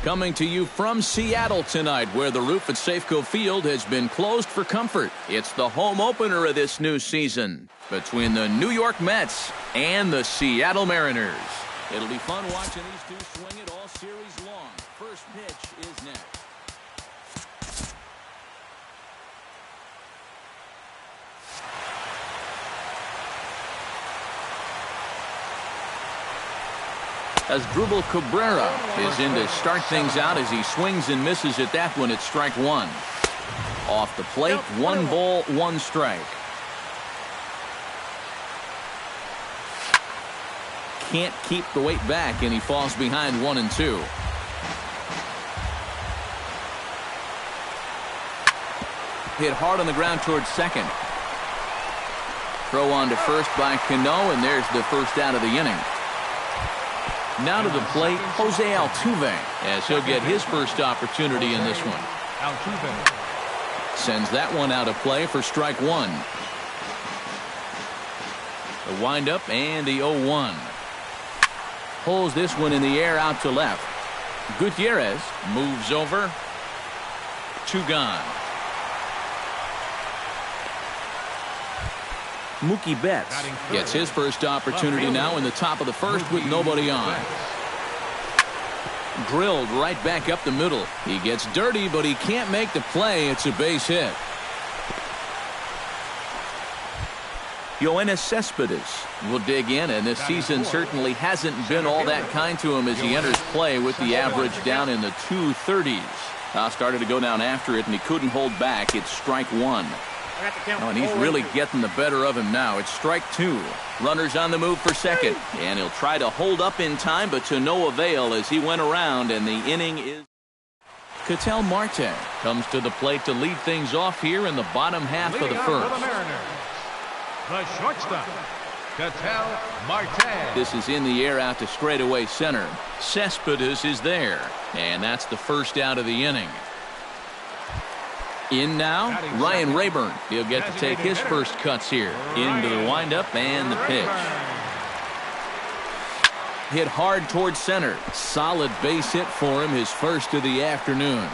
Coming to you from Seattle tonight, where the roof at Safeco Field has been closed for comfort. It's the home opener of this new season between the New York Mets and the Seattle Mariners. It'll be fun watching these two swing it all series long. First pitch is next. Asdrubal Cabrera is in to start things out as he swings and misses at that one at strike one. Off the plate, 1 ball, 1 strike. Can't keep the weight back, and he falls behind 1 and 2. Hit hard on the ground towards second. Throw on to first by Cano, and there's the first out of the inning. Now to the plate, Jose Altuve, as he'll get his first opportunity in this one. Altuve sends that one out of play for strike 1. The windup and the 0-1. Pulls this one in the air out to left. Gutierrez moves over. 2 gone. Mookie Betts gets his first opportunity now in the top of the first with nobody on. Drilled right back up the middle. He gets dirty, but he can't make the play. It's a base hit. Yoenis Cespedes will dig in, and this season certainly hasn't been all that kind to him as he enters play with the average down in the 230s. Started to go down after it, and he couldn't hold back. It's strike 1. Oh, and he's really getting the better of him now. It's strike 2. Runners on the move for second. And he'll try to hold up in time, but to no avail as he went around, and the inning is... Ketel Marte comes to the plate to lead things off here in the bottom half of the first. The shortstop, Ketel Marte. This is in the air out to straightaway center. Cespedes is there. And that's the first out of the inning. In now, Ryan Rayburn. He'll get to take his first cuts here. Into the windup and the pitch. Hit hard towards center. Solid base hit for him, his first of the afternoon.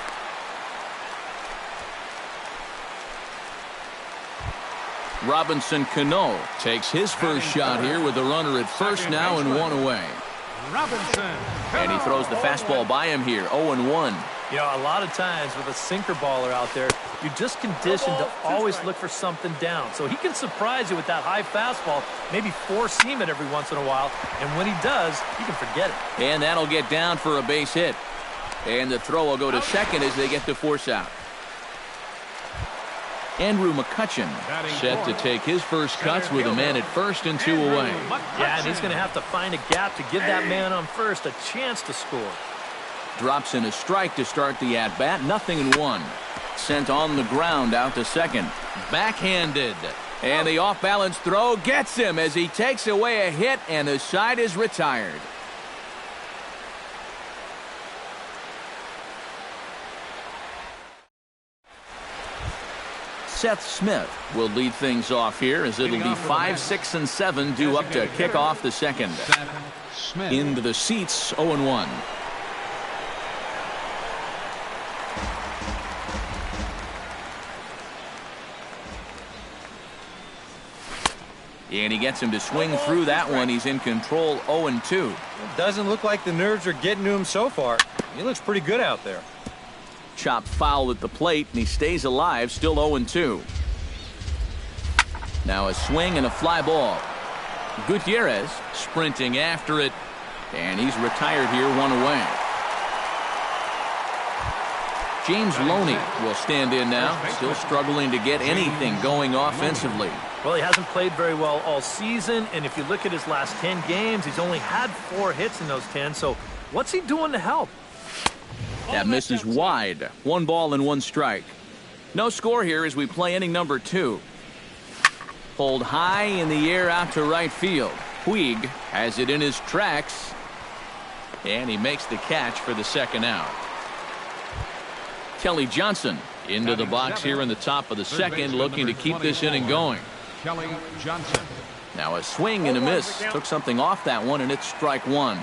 Robinson Cano takes his first shot here with the runner at first now and 1 away. And he throws the fastball by him here, 0-1. You know, a lot of times with a sinker baller out there, you're just conditioned to always look for something down. So he can surprise you with that high fastball, maybe four-seam it every once in a while. And when he does, you can forget it. And that'll get down for a base hit. And the throw will go to second as they get the force out. Andrew McCutchen set to take his first cuts with a man at first and 2 away. Yeah, and he's going to have to find a gap to give that man on first a chance to score. Drops in a strike to start the at-bat. 0-1. Sent on the ground out to second. Backhanded. And the off-balance throw gets him as he takes away a hit, and the side is retired. Seth Smith will lead things off here as it'll be 5, 6, and 7 due up to kick off the second. Into the seats, 0-1. And he gets him to swing through that one. He's in control, 0-2. It doesn't look like the nerves are getting to him so far. He looks pretty good out there. Chopped foul at the plate, and he stays alive, still 0-2. Now a swing and a fly ball. Gutierrez sprinting after it, and he's retired here, 1 away. James Loney will stand in now, still struggling to get anything going offensively. Well, he hasn't played very well all season, and if you look at his last 10 games, he's only had 4 hits in those 10, so what's he doing to help? That misses wide. 1 ball and 1 strike. No score here as we play inning number 2. Pulled high in the air out to right field. Puig has it in his tracks, and he makes the catch for the second out. Kelly Johnson into the box here in the top of the second, looking to keep this inning going. Kelly Johnson. Now a swing and a miss. Took something off that one, and it's strike 1.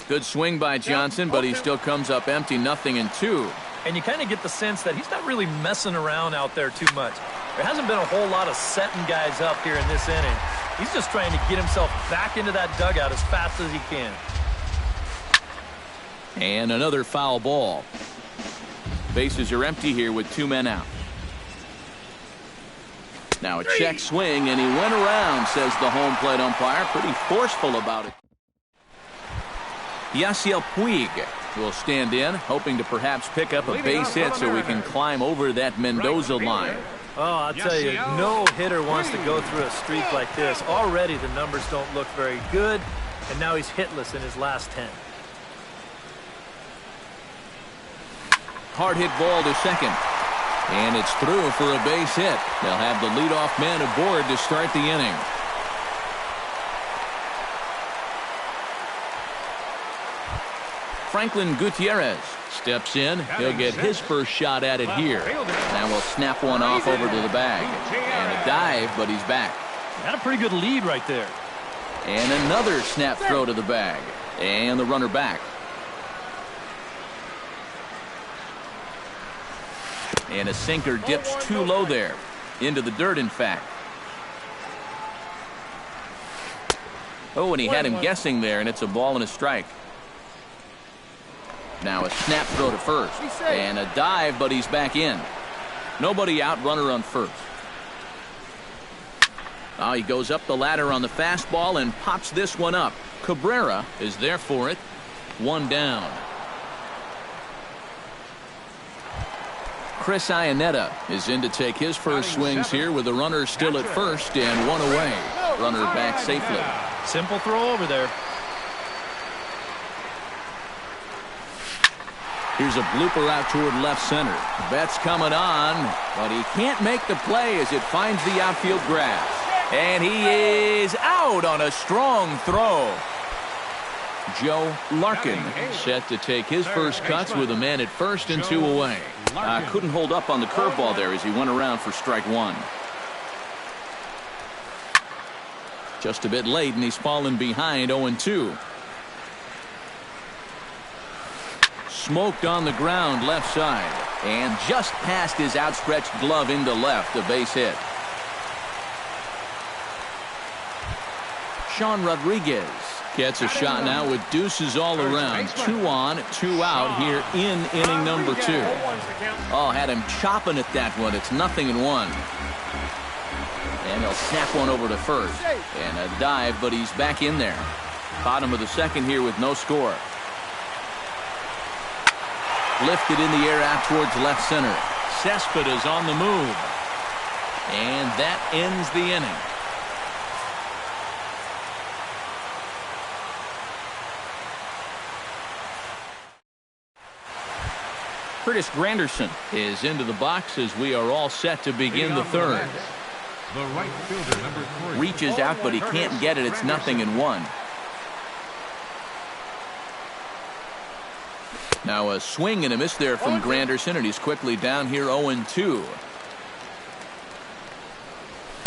Good swing by Johnson, but he still comes up empty, 0-2. And you kind of get the sense that he's not really messing around out there too much. There hasn't been a whole lot of setting guys up here in this inning. He's just trying to get himself back into that dugout as fast as he can. And another foul ball. Bases are empty here with 2 men out. Now a check swing, and he went around, says the home plate umpire. Pretty forceful about it. Yasiel Puig will stand in, hoping to perhaps pick up a base hit so we can climb over that Mendoza line. Oh, I'll tell you, no hitter wants to go through a streak like this. Already the numbers don't look very good, and now he's hitless in his last 10. Hard hit ball to second. And it's through for a base hit. They'll have the leadoff man aboard to start the inning. Franklin Gutierrez steps in. He'll get his first shot at it here. Now we'll snap one off over to the bag. And a dive, but he's back. Got a pretty good lead right there. And another snap throw to the bag. And the runner back. And a sinker dips too low there. Into the dirt, in fact. Oh, and he had him guessing there, and it's a ball and a strike. Now a snap throw to first. And a dive, but he's back in. Nobody out, runner on first. Oh, he goes up the ladder on the fastball and pops this one up. Cabrera is there for it. 1 down. Chris Iannetta is in to take his first swings here with the runner still at first and 1 away. Runner back safely. Simple throw over there. Here's a blooper out toward left center. Betts coming on, but he can't make the play as it finds the outfield grass. And he is out on a strong throw. Joe Larkin set to take his first cuts with a man at first and 2 away. Couldn't hold up on the curveball there as he went around for strike 1. Just a bit late, and he's fallen behind 0-2. Smoked on the ground left side, and just past his outstretched glove into left, a base hit. Sean Rodriguez gets a shot now with deuces all around. 2 on, 2 out here in inning number 2. Oh, had him chopping at that one. It's 0-1. And he'll snap one over to first. And a dive, but he's back in there. Bottom of the second here with no score. Lifted in the air out towards left center. Cespedes on the move. And that ends the inning. Curtis Granderson is into the box as we are all set to begin the third. The right fielder, number 3. Reaches out, but he can't get it. It's 0-1. Now a swing and a miss there from Granderson, and he's quickly down here 0-2.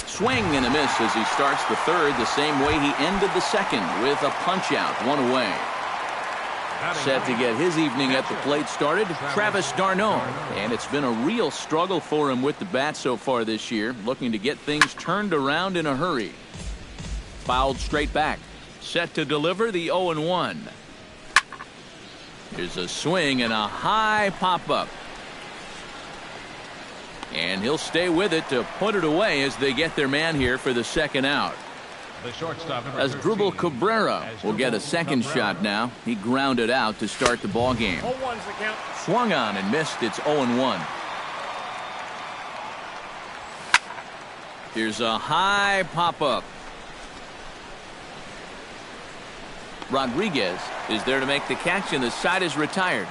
Swing and a miss as he starts the third the same way he ended the second with a punch out, 1 away. Set to get his evening at the plate started, Travis d'Arnaud. And it's been a real struggle for him with the bat so far this year, looking to get things turned around in a hurry. Fouled straight back. Set to deliver the 0-1. Here's a swing and a high pop-up. And he'll stay with it to put it away as they get their man here for the second out. The shortstop, As Drupal Cabrera will get a second shot now. He grounded out to start the ball game. Swung on and missed. It's 0-1. Here's a high pop-up. Rodriguez is there to make the catch, and the side is retired.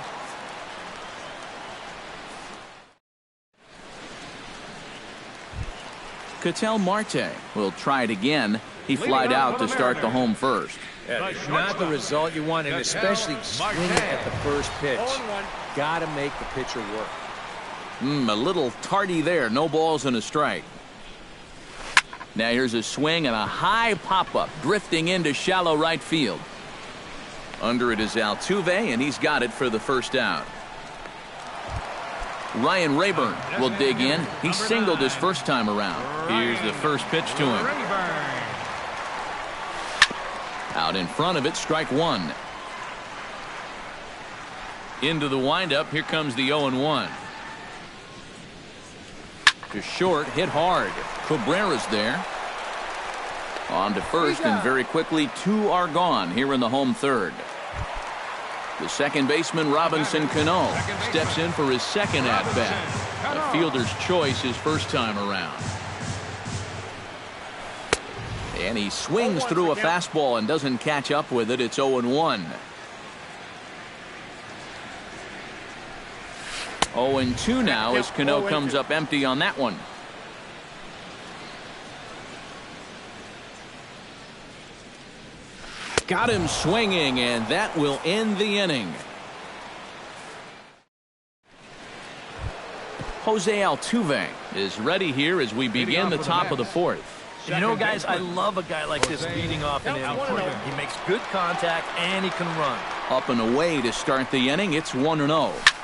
Ketel Marte will try it again. He flied out to start the home first. Yeah, not the result you want, and especially swinging at the first pitch. Got to make the pitcher work. A little tardy there. No balls and a strike. Now here's a swing and a high pop-up, drifting into shallow right field. Under it is Altuve, and he's got it for the first out. Ryan Rayburn will dig in. He singled his first time around. Here's the first pitch to him. Out in front of it, strike one. Into the windup, here comes the 0-1. To short, hit hard. Cabrera's there. On to first, and very quickly, two are gone here in the home third. The second baseman, Robinson Cano, steps in for his second at-bat. A fielder's choice his first time around. And he swings through a fastball and doesn't catch up with it. It's 0-1. 0-2 now as Cano comes up empty on that one. Got him swinging, and that will end the inning. Jose Altuve is ready here as we begin the top of the fourth. You know, guys, I love a guy like this leading off an inning for him. He makes good contact, and he can run. Up and away to start the inning. It's 1-0.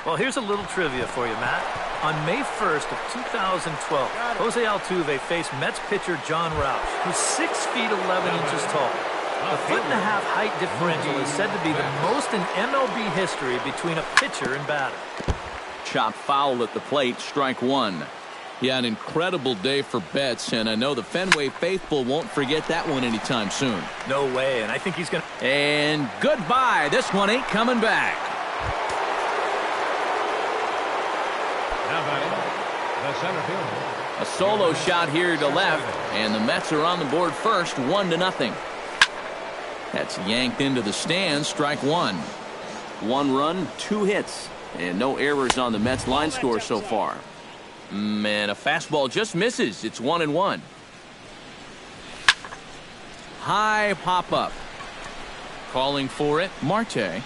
Well, here's a little trivia for you, Matt. On May 1st of 2012, Jose Altuve faced Mets pitcher John Roush, who's 6 feet 11 inches tall. The 1.5-foot height differential is said to be the most in MLB history between a pitcher and batter. Chopped foul at the plate, strike one. Yeah, an incredible day for Betts, and I know the Fenway faithful won't forget that one anytime soon. No way, and I think he's going to... And goodbye. This one ain't coming back. Now batting, the center fielder. A solo shot here to left, and the Mets are on the board first, 1-0. That's yanked into the stands, strike one. 1 run, 2 hits, and no errors on the Mets line score so far. And a fastball just misses. It's 1-1. High pop up. Calling for it, Marte.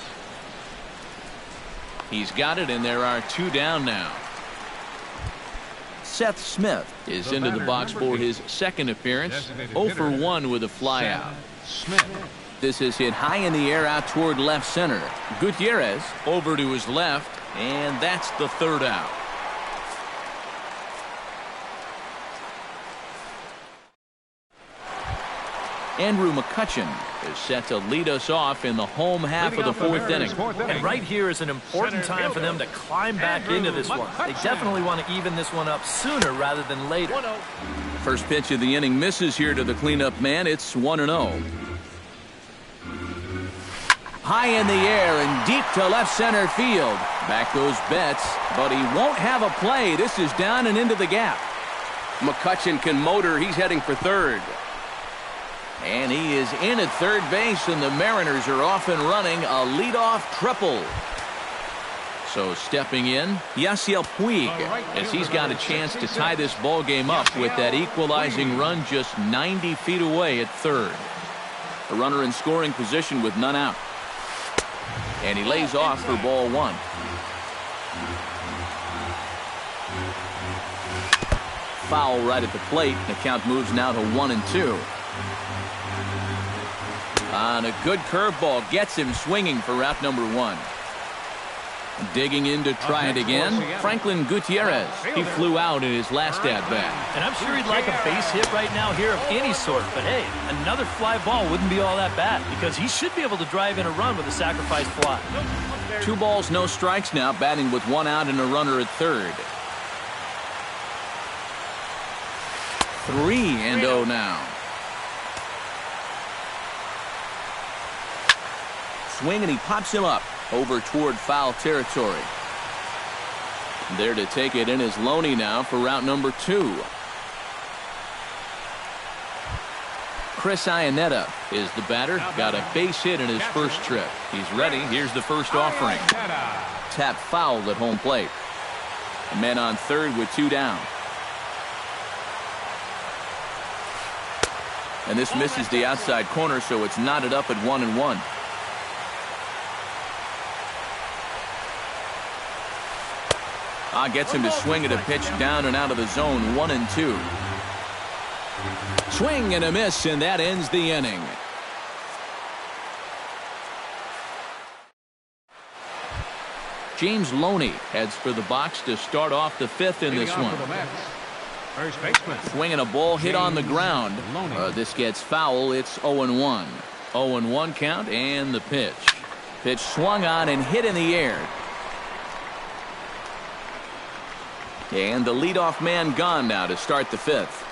He's got it, and there are 2 down now. Seth Smith is into the box for his second appearance. 0 for 1 with a flyout. This is hit high in the air out toward left center. Gutierrez over to his left, and that's the third out. Andrew McCutchen is set to lead us off in the home half of the fourth inning. And right here is an important time for them to climb back into this one. They definitely want to even this one up sooner rather than later. First pitch of the inning misses here to the cleanup man. It's 1-0. High in the air and deep to left center field. Back goes Betts, but he won't have a play. This is down and into the gap. McCutchen can motor. He's heading for third. And he is in at third base, and the Mariners are off and running a leadoff triple. So stepping in, Yasiel Puig, as he's got a chance to tie this ball game up with that equalizing run just 90 feet away at third. A runner in scoring position with none out. And he lays off for ball one. Foul right at the plate. The count moves now to 1-2. On a good curveball, gets him swinging for route number 1. Digging in to try it again, Franklin Gutierrez. He flew out in his last at-bat. And I'm sure he'd like a base hit right now here of any sort. But hey, another fly ball wouldn't be all that bad because he should be able to drive in a run with a sacrifice fly. 2 balls, no strikes now, batting with 1 out and a runner at third. 3-0 now. Swing, and he pops him up over toward foul territory. There to take it in is Loney now for route number 2. Chris Iannetta is the batter. Got a base hit in his first trip. He's ready. Here's the first offering. Tap fouled at home plate. Men on third with 2 down. And this misses the outside corner, so it's knotted up at 1-1. Gets him to swing at a pitch down and out of the zone. 1-2. Swing and a miss, and that ends the inning. James Loney heads for the box to start off the fifth in this one. First baseman. Swinging a ball hit on the ground. This gets foul. It's 0-1. 0-1 count and the pitch. Pitch swung on and hit in the air. And the leadoff man gone now to start the fifth.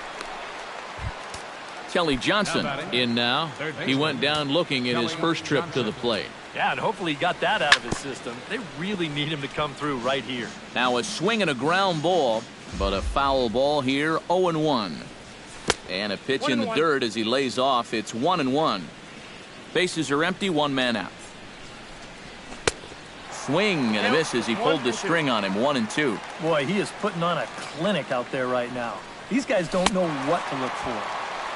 Kelly Johnson in now. He went down looking at his first trip to the plate. Yeah, and hopefully he got that out of his system. They really need him to come through right here. Now a swing and a ground ball, but a foul ball here, 0-1. And a pitch in the dirt as he lays off. It's 1-1. Bases are empty, one man out. Swing and a miss as he pulled the string on him, 1-2. Boy, he is putting on a clinic out there right now. These guys don't know what to look for.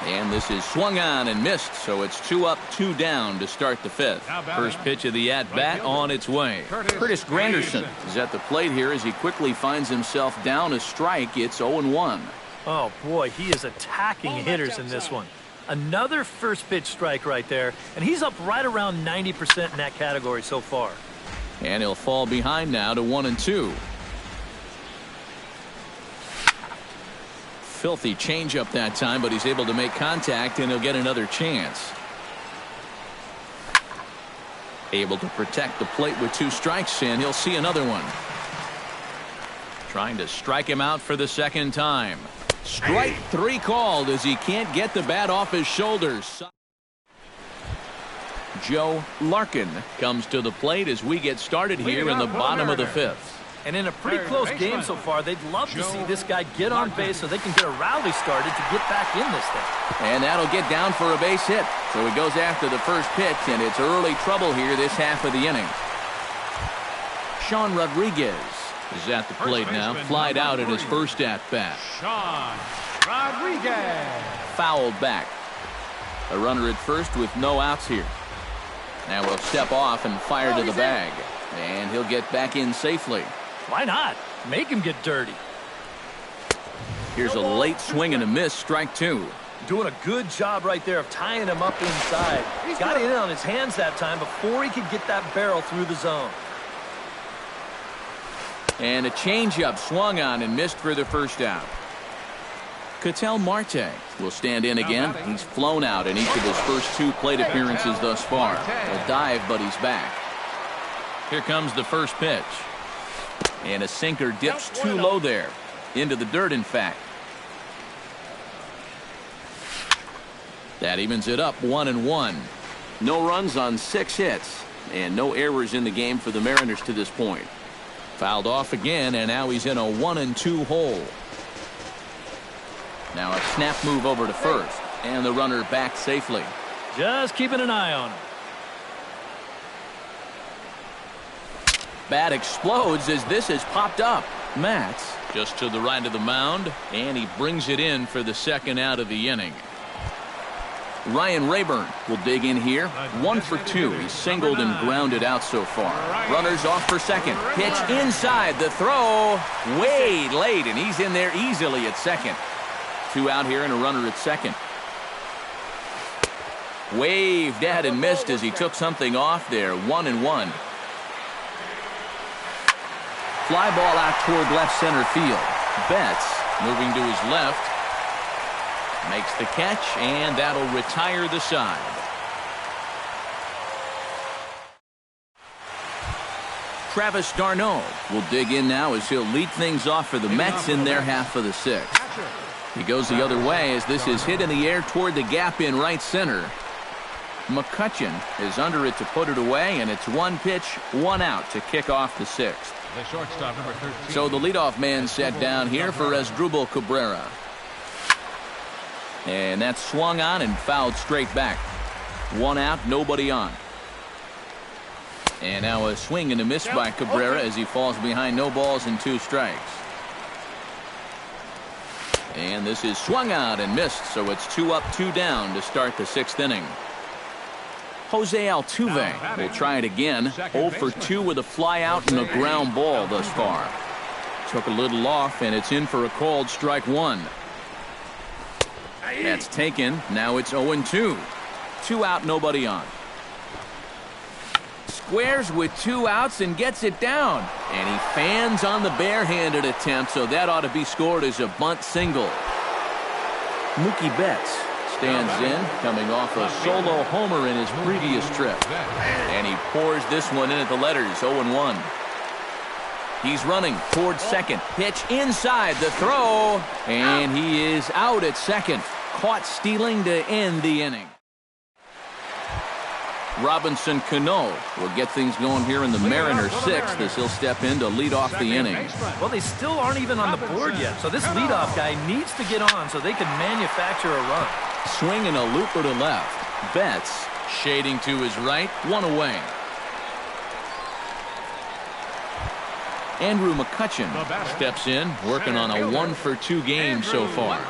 And this is swung on and missed, so it's 2 up, 2 down to start the fifth. First pitch of the at-bat on its way. Curtis Granderson is at the plate here as he quickly finds himself down a strike. It's 0-1. Oh, boy, he is attacking hitters in this one. Another first pitch strike right there, and he's up right around 90% in that category so far. And he'll fall behind now to 1-2. Filthy changeup that time, but he's able to make contact, and he'll get another chance. Able to protect the plate with 2 strikes, and he'll see another one. Trying to strike him out for the second time. Strike 3 called as he can't get the bat off his shoulders. Joe Larkin comes to the plate as we get started here in the bottom of the fifth. And in a pretty close game so far, they'd love to see this guy get on base so they can get a rally started to get back in this thing. And that'll get down for a base hit. So he goes after the first pitch, and it's early trouble here this half of the inning. Sean Rodriguez is at the plate now, flied out at his first at-bat. Sean Rodriguez. Fouled back. A runner at first with no outs here. Now we'll step off and fire to the bag. And he'll get back in safely. Why not? Make him get dirty. Here's a late swing and a miss, strike 2. Doing a good job right there of tying him up inside. Got in on his hands that time before he could get that barrel through the zone. And a changeup swung on and missed for the first out. Ketel Marte will stand in again. He's flown out in each of his first 2 plate appearances thus far. A dive, but he's back. Here comes the first pitch. And a sinker dips too low there. Into the dirt, in fact. That evens it up, 1-1. No runs on 6 hits. And no errors in the game for the Mariners to this point. Fouled off again, and now he's in a 1-2 hole. Now a snap move over to first. And the runner back safely. Just keeping an eye on him. Bat explodes as this has popped up. Matz just to the right of the mound, and he brings it in for the second out of the inning. Ryan Rayburn will dig in here. 1 for 2. He's singled and grounded out so far. Runners off for second. Pitch inside. The throw way late, and he's in there easily at second. 2 out here and a runner at second. Waved at and missed as he took something off there. 1-1. Fly ball out toward left center field. Betts moving to his left. Makes the catch, and that'll retire the side. Travis d'Arnaud will dig in now as he'll lead things off for the Mets in their half of the 6th. He goes the other way as this is hit in the air toward the gap in right center. McCutchen is under it to put it away, and it's 1 pitch, 1 out to kick off the 6th. The shortstop, number 13. So the leadoff man set down here for Asdrubal Cabrera. And that's swung on and fouled straight back. 1 out, nobody on. And now a swing and a miss by Cabrera as he falls behind no balls and 2 strikes. And this is swung out and missed, so it's 2 up, 2 down to start the 6th inning. Jose Altuve will try it again. 0 for 2 with a fly out and a ground ball thus far. Took a little off, and it's in for a called strike 1. That's taken. Now it's 0-2. 2 out, nobody on. squares with 2 outs and gets it down. And he fans on the barehanded attempt, so that ought to be scored as a bunt single. Mookie Betts stands in, coming off a solo homer in his previous trip. And he pours this one in at the letters, 0-1. He's running towards second. Pitch inside the throw. And he is out at second. Caught stealing to end the inning. Robinson Cano will get things going here in the Mariners' 6th as he'll step in to lead off the inning. Well, they still aren't even on the board yet, so this leadoff guy needs to get on so they can manufacture a run. Swinging a looper to left. Betts shading to his right, 1 away. Andrew McCutchen steps in, working on a 1-for-2 game so far.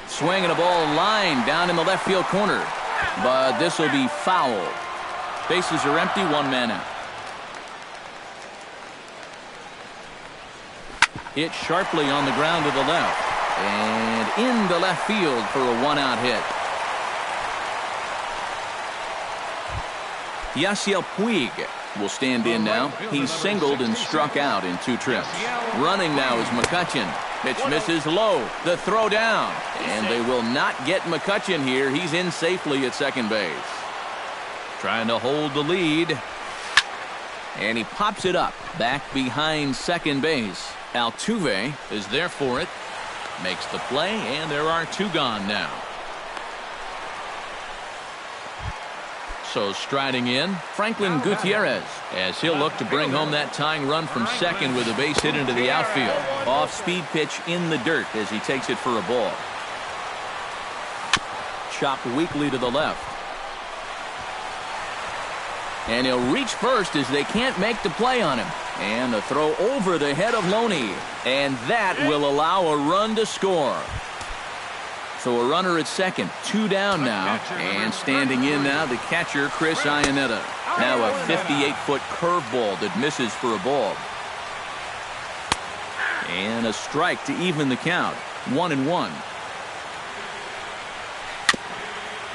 Swinging a ball line down in the left field corner. But this will be foul. Bases are empty, 1 man out. Hit sharply on the ground to the left. And into left field for a 1-out hit. Yasiel Puig will stand in now. He's singled and struck out in 2 trips. Running now is McCutchen. Pitch misses low. The throw down. And they will not get McCutchen here. He's in safely at second base. Trying to hold the lead. And he pops it up back behind second base. Altuve is there for it. Makes the play, and there are 2 gone now. So striding in, Franklin Gutierrez, as he'll look to bring home that tying run from second with a base hit into the outfield. Off-speed pitch in the dirt as he takes it for a ball. Chopped weakly to the left. And he'll reach first as they can't make the play on him. And the throw over the head of Loney. And that will allow a run to score. So a runner at second, 2 down now, and standing in now the catcher Chris Iannetta. Now a 58-foot curveball that misses for a ball. And a strike to even the count, 1-1.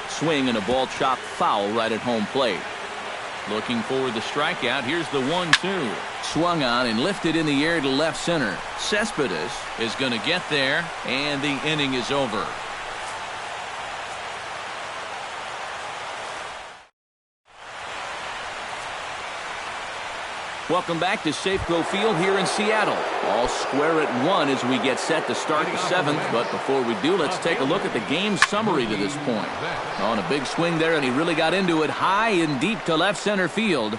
Swing and a ball chopped foul right at home plate. Looking for the strikeout. Here's the 1-2. Swung on and lifted in the air to left center. Cespedes is going to get there, and the inning is over. Welcome back to Safeco Field here in Seattle. All square at 1 as we get set to start the 7th. But before we do, let's take a look at the game summary to this point. On a big swing there, and he really got into it high and deep to left center field.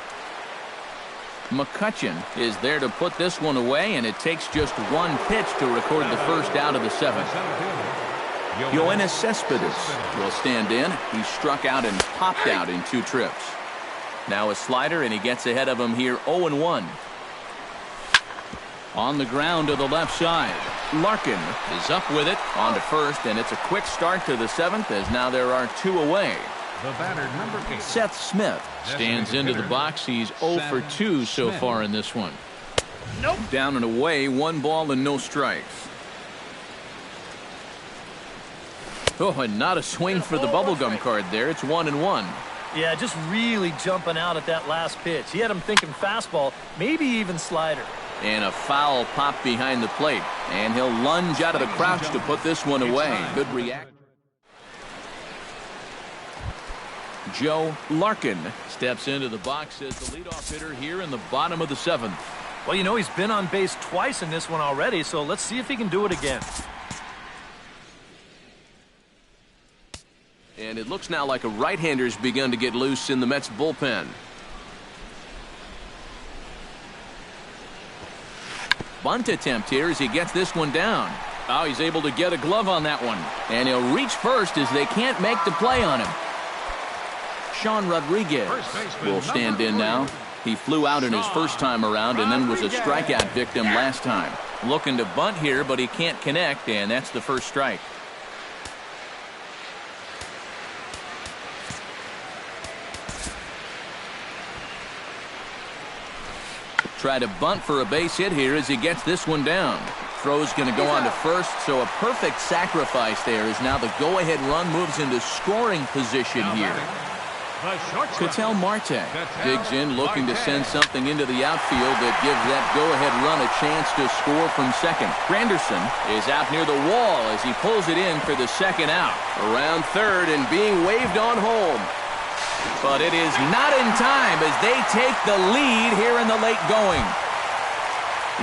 McCutchen is there to put this one away, and it takes just 1 pitch to record the first out of the 7th. Yoenis Cespedes will stand in. He struck out and popped out in 2 trips. Now a slider, and he gets ahead of him here, 0-1. On the ground to the left side. Larkin is up with it on to first, and it's a quick start to the 7th as now there are 2 away. The batter, number 8. Seth Smith stands into the box. He's 0-for-2 so far in this one. Nope. Down and away, 1 ball and no strikes. Oh, and not a swing for the bubblegum card there. It's 1-1. Yeah, just really jumping out at that last pitch. He had him thinking fastball, maybe even slider. And a foul pop behind the plate. And he'll lunge out of the crouch to put this one away. Good reaction. Joe Larkin steps into the box as the leadoff hitter here in the bottom of the 7th. Well, you know, he's been on base twice in this one already, so let's see if he can do it again. And it looks now like a right-hander's begun to get loose in the Mets bullpen. Bunt attempt here as he gets this one down. Oh, he's able to get a glove on that one. And he'll reach first as they can't make the play on him. Sean Rodriguez will stand in now. He flew out in his first time around and then was a strikeout victim last time. Looking to bunt here, but he can't connect, and that's the first strike. Try to bunt for a base hit here as he gets this one down. Throw's going to go on to first, so a perfect sacrifice there as now the go-ahead run moves into scoring position here. Ketel Marte digs in, looking to send something into the outfield that gives that go-ahead run a chance to score from second. Granderson is out near the wall as he pulls it in for the second out. Around third and being waved on home. But it is not in time as they take the lead here in the late going.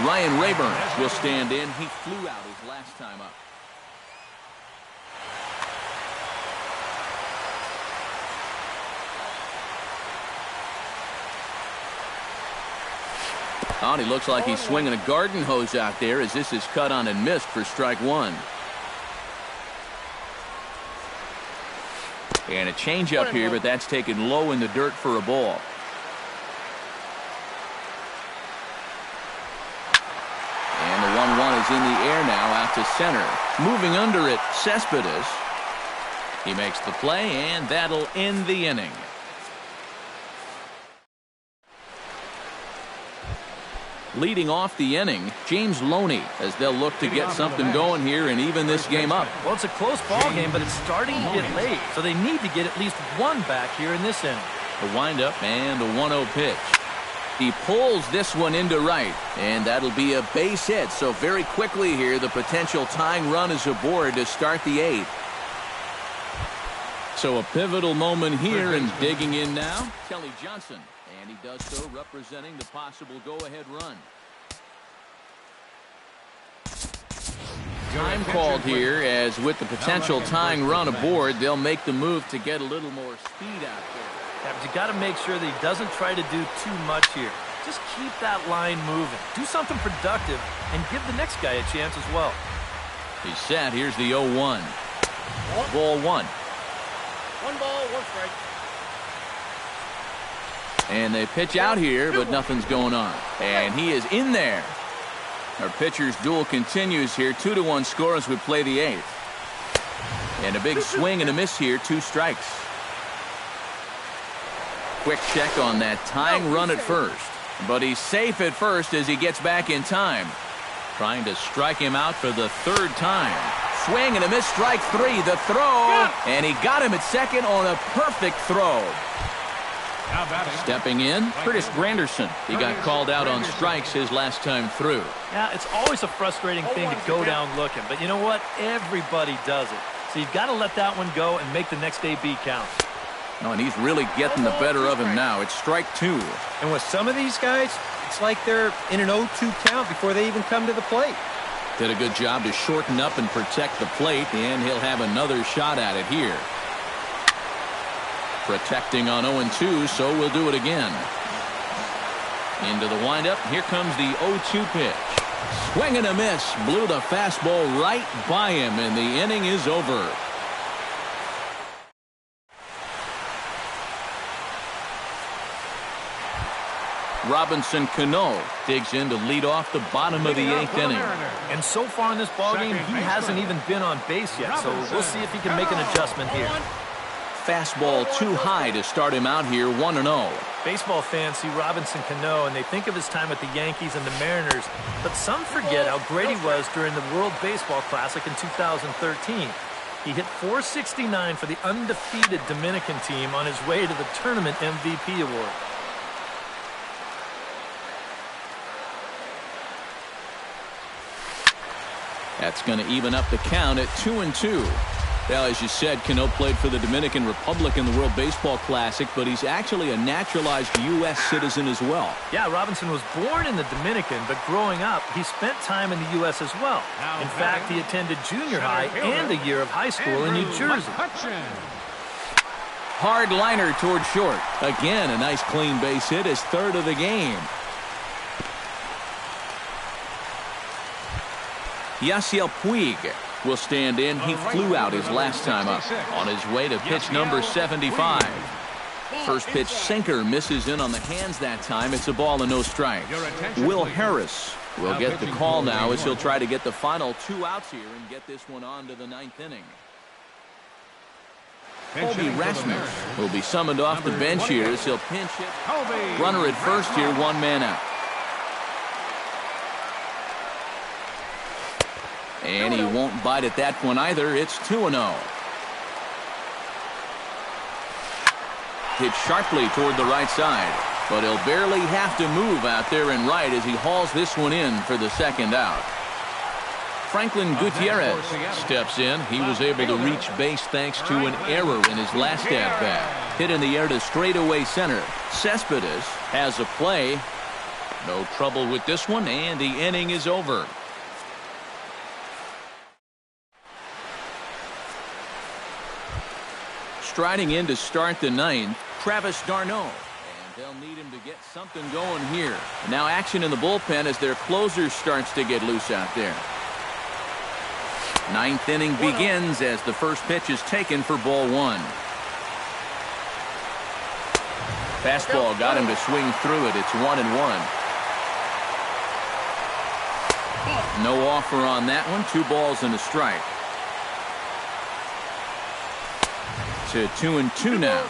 Ryan Rayburn will stand in. He flew out his last time up. Oh, and he looks like he's swinging a garden hose out there as this is cut on and missed for strike one. And a changeup here, but that's taken low in the dirt for a ball. And the 1-1 is in the air now out to center. Moving under it, Cespedes. He makes the play, and that'll end the inning. Leading off the inning, James Loney, as they'll look to get something going here and even this game up. Well, it's a close ball game, but it's starting to get late, so they need to get at least one back here in this inning. The windup and the 1-0 pitch. He pulls this one into right, and that'll be a base hit. So very quickly here, the potential tying run is aboard to start the eighth. So a pivotal moment here, and digging in now, Kelly Johnson. And he does so representing the possible go-ahead run. Time called here, as with the potential tying run aboard, they'll make the move to get a little more speed out there. Yeah, but you got to make sure that he doesn't try to do too much here. Just keep that line moving. Do something productive and give the next guy a chance as well. He's set. Here's the 0-1. Ball one. 1 ball, 1 strike. And they pitch out here, but nothing's going on. And he is in there. Our pitcher's duel continues here. 2-1 score as we play the eighth. And a big swing and a miss here. 2 strikes. Quick check on that tying run at first. But he's safe at first as he gets back in time. Trying to strike him out for the 3rd time. Swing and a miss, strike 3. The throw. And he got him at second on a perfect throw. Stepping in, Curtis Granderson. He got called out on strikes his last time through. Yeah, it's always a frustrating thing to go down looking. But you know what? Everybody does it. So you've got to let that one go and make the next AB count. Oh, and he's really getting the better of him now. It's strike 2. And with some of these guys, it's like they're in an 0-2 count before they even come to the plate. Did a good job to shorten up and protect the plate, and he'll have another shot at it here. Protecting on 0-2, so we'll do it again. Into the windup. Here comes the 0-2 pitch. Swing and a miss. Blew the fastball right by him, and the inning is over. Robinson Cano digs in to lead off the bottom of the 8th inning. And so far in this ballgame, he hasn't even been on base yet, so we'll see if he can make an adjustment here. Fastball too high to start him out here, 1-0. Baseball fans see Robinson Cano, and they think of his time with the Yankees and the Mariners, but some forget how great he was during the World Baseball Classic in 2013. He hit .469 for the undefeated Dominican team on his way to the tournament MVP award. That's going to even up the count at 2-2. Well, as you said, Cano played for the Dominican Republic in the World Baseball Classic, but he's actually a naturalized U.S. citizen as well. Yeah, Robinson was born in the Dominican, but growing up, he spent time in the U.S. as well. In fact, he attended junior high and a year of high school in New Jersey. Hard liner toward short. Again, a nice clean base hit, his 3rd of the game. Yasiel Puig will stand in. He flew out his last time up on his way to pitch number 75. First pitch sinker misses in on the hands that time. It's a ball and no strikes. Will Harris will get the call now as he'll try to get the final 2 outs here and get this one on to the 9th inning. Colby Rasmus will be summoned off the bench here as he'll pinch hit. Runner at first here, 1 man out. And he won't bite at that one either. It's 2-0. Hit sharply toward the right side, but he'll barely have to move out there and right as he hauls this one in for the second out. Franklin Gutierrez steps in. He was able to reach base thanks to an error in his last at-bat. Hit in the air to straightaway center. Cespedes has a play. No trouble with this one, and the inning is over. Striding in to start the ninth, Travis d'Arnaud. And they'll need him to get something going here. And now action in the bullpen as their closer starts to get loose out there. Ninth inning begins as the first pitch is taken for ball one. Fastball got him to swing through it. It's 1-1. No offer on that one. 2 balls and a strike. To 2-2 now.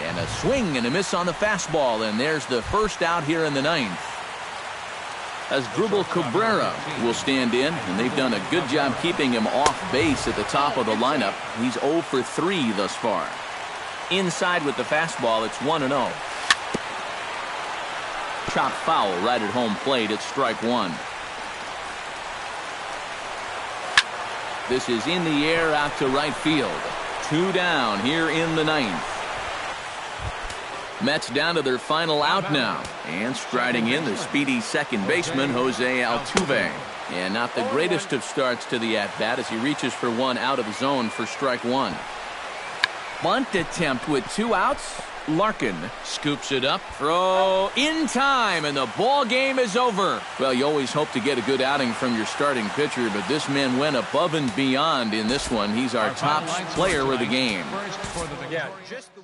And a swing and a miss on the fastball, and there's the first out here in the ninth. As Drupal Cabrera will stand in, and they've done a good job keeping him off base at the top of the lineup. He's 0 for 3 thus far. Inside with the fastball, it's 1-0. Chopped foul right at home plate. It's strike one. This is in the air out to right field. 2 down here in the ninth. Mets down to their final out now. And striding in, the speedy second baseman, Jose Altuve. And not the greatest of starts to the at-bat as he reaches for one out of the zone for strike one. Bunt attempt with 2 outs. Larkin scoops it up. Throw in time, and the ball game is over. Well, you always hope to get a good outing from your starting pitcher, but this man went above and beyond in this one. He's our top player of the game. Yeah, just the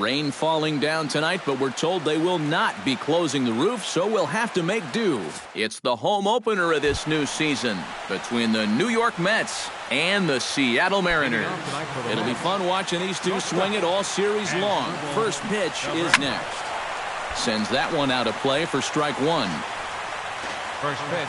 Rain falling down tonight, but we're told they will not be closing the roof, so we'll have to make do. It's the home opener of this new season between the New York Mets and the Seattle Mariners. It'll be fun watching these two swing it all series long. First pitch is next. Sends that one out of play for strike one. First pitch.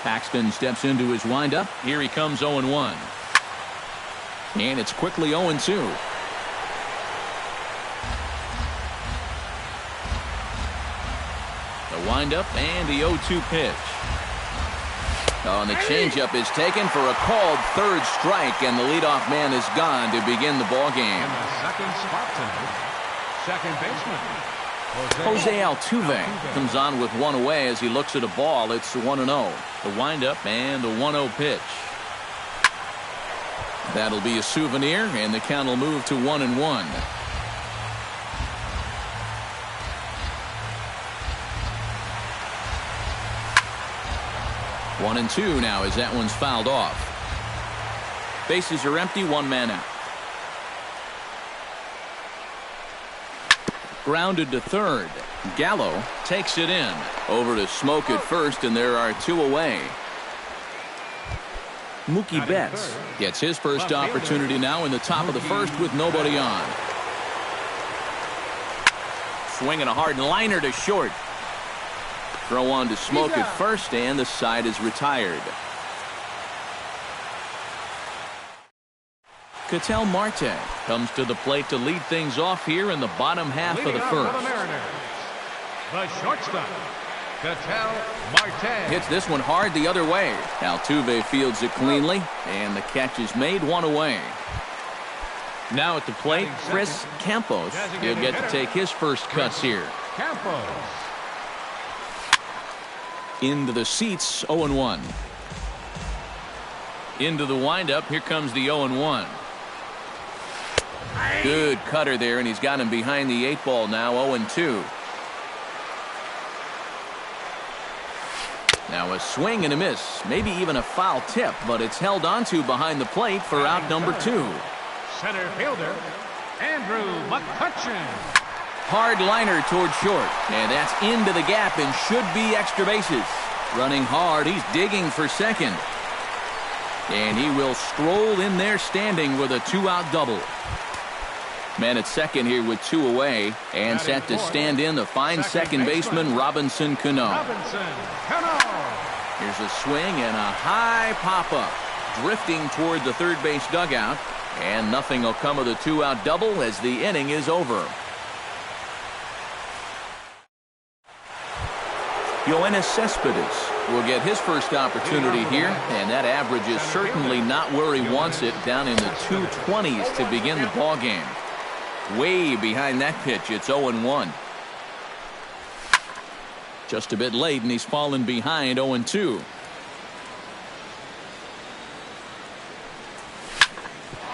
Paxton steps into his windup. Here he comes 0-1. And it's quickly 0-2. The windup and the 0-2 pitch. Oh, and the changeup is taken for a called third strike, and the leadoff man is gone to begin the ball game. And the second spot tonight, second baseman Jose Altuve comes on with one away as he looks at a ball. It's 1-0. The windup and the 1-0 pitch. That'll be a souvenir, and the count will move to 1-1. One and two now as that one's fouled off. Bases are empty, one man out. Grounded to third. Gallo takes it in. Over to Smoke at first, and there are two away. Mookie Betts gets his first opportunity now in the top of the first with nobody on. Swinging a hard liner to short. Throw on to Smoke at first, and the side is retired. Ketel Marte comes to the plate to lead things off here in the bottom half of the first. The shortstop, Ketel Marte. Hits this one hard the other way. Altuve fields it cleanly, and the catch is made, one away. Now at the plate, Chris Campos. He'll get to take his first cuts here. Campos. Into the seats, 0-1. Into the windup, here comes the 0-1. Good cutter there, and he's got him behind the 8 ball now, 0-2. Now a swing and a miss, maybe even a foul tip, but it's held onto behind the plate for out number 2. Center fielder, Andrew McCutchen. Hard liner toward short, and that's into the gap and should be extra bases. Running hard, he's digging for second. And he will stroll in there standing with a 2-out double. Man at second here with 2 away, and set to stand in the fine second baseman Robinson Cano. Here's a swing and a high pop-up, drifting toward the third base dugout, and nothing will come of the 2-out double as the inning is over. Yoenis Cespedes will get his first opportunity here, and that average is certainly not where he wants it, down in the 220s to begin the ball game. Way behind that pitch, it's 0-1. Just a bit late, and he's fallen behind 0-2.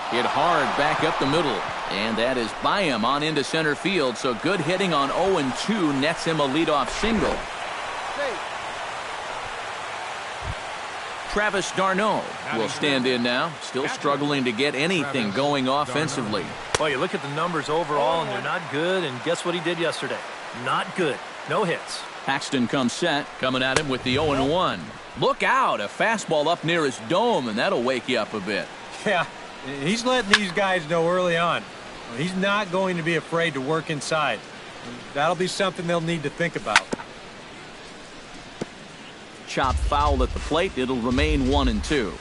Hit hard back up the middle, and that is by him on into center field, so good hitting on 0-2 nets him a leadoff single. Travis d'Arnaud will stand in now, still struggling to get anything going offensively. Well, you look at the numbers overall, and they're not good, and guess what he did yesterday? Not good. No hits. Paxton comes set, coming at him with the 0-1. Look out, a fastball up near his dome, and that'll wake you up a bit. Yeah, he's letting these guys know early on. He's not going to be afraid to work inside. That'll be something they'll need to think about. Chopped foul at the plate. It'll remain 1-2.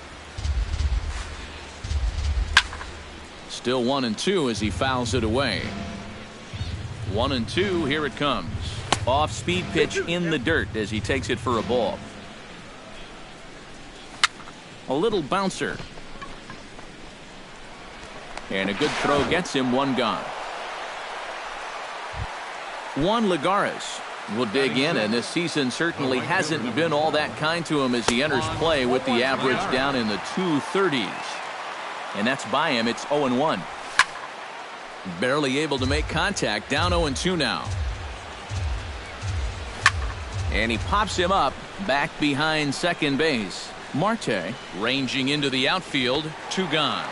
Still 1-2 as he fouls it away. 1-2. Here it comes. Off-speed pitch in the dirt as he takes it for a ball. A little bouncer. And a good throw gets him, one gone. Juan Lagares will dig in, and this season certainly hasn't been all that kind to him as he enters play with the average down in the 230s. And that's by him. It's 0-1. Barely able to make contact. Down 0-2 now. And he pops him up back behind second base. Marte ranging into the outfield. 2 gone.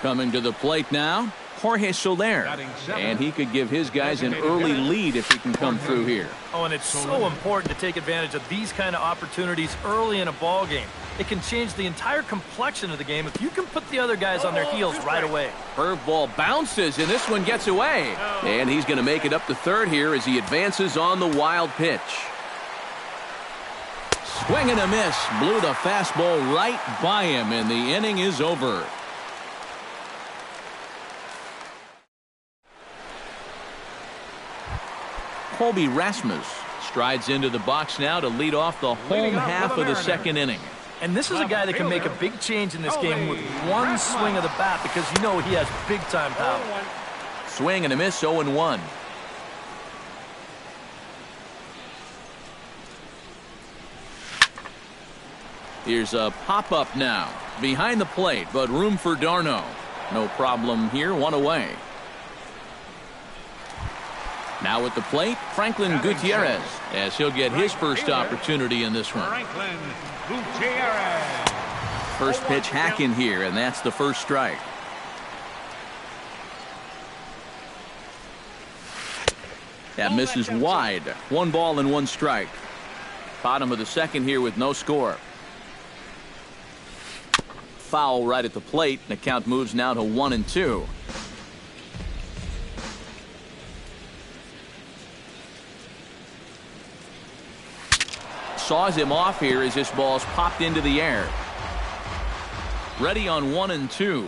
Coming to the plate now, Jorge Soler. And he could give his guys an early lead if he can come through here. Oh, and it's so important to take advantage of these kind of opportunities early in a ball game. It can change the entire complexion of the game if you can put the other guys on their heels right away. Curveball bounces, and this one gets away. And he's going to make it up to third here as he advances on the wild pitch. Swing and a miss. Blew the fastball right by him, and the inning is over. Colby Rasmus strides into the box now to lead off the home half of the second inning. And this is a guy that can make a big change in this game with one swing of the bat because you know he has big-time power. Swing and a miss, 0-1. Here's a pop-up now. Behind the plate, but room for d'Arnaud. No problem here, 1 away. Now at the plate, Franklin Gutierrez, as he'll get his first opportunity in this one. Franklin Gutierrez. First pitch hacking here, and that's the first strike. That misses wide. 1 ball and 1 strike. Bottom of the second here with no score. Foul right at the plate, and the count moves now to 1-2. Saws him off here as this ball's popped into the air. Ready on 1-2.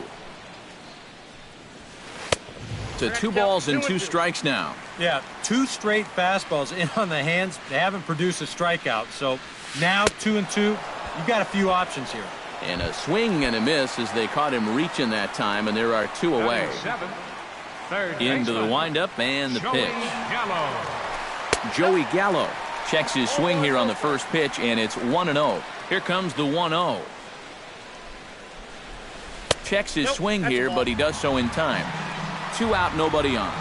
To 2 balls and 2 strikes now. Yeah, 2 straight fastballs in on the hands. They haven't produced a strikeout. So now 2-2, you've got a few options here. And a swing and a miss as they caught him reaching that time, and there are 2 away. Into the windup and the pitch. Joey Gallo checks his swing here on the first pitch, and it's 1-0. Here comes the 1-0. Checks his swing here, but he does so in time. 2 out, nobody on.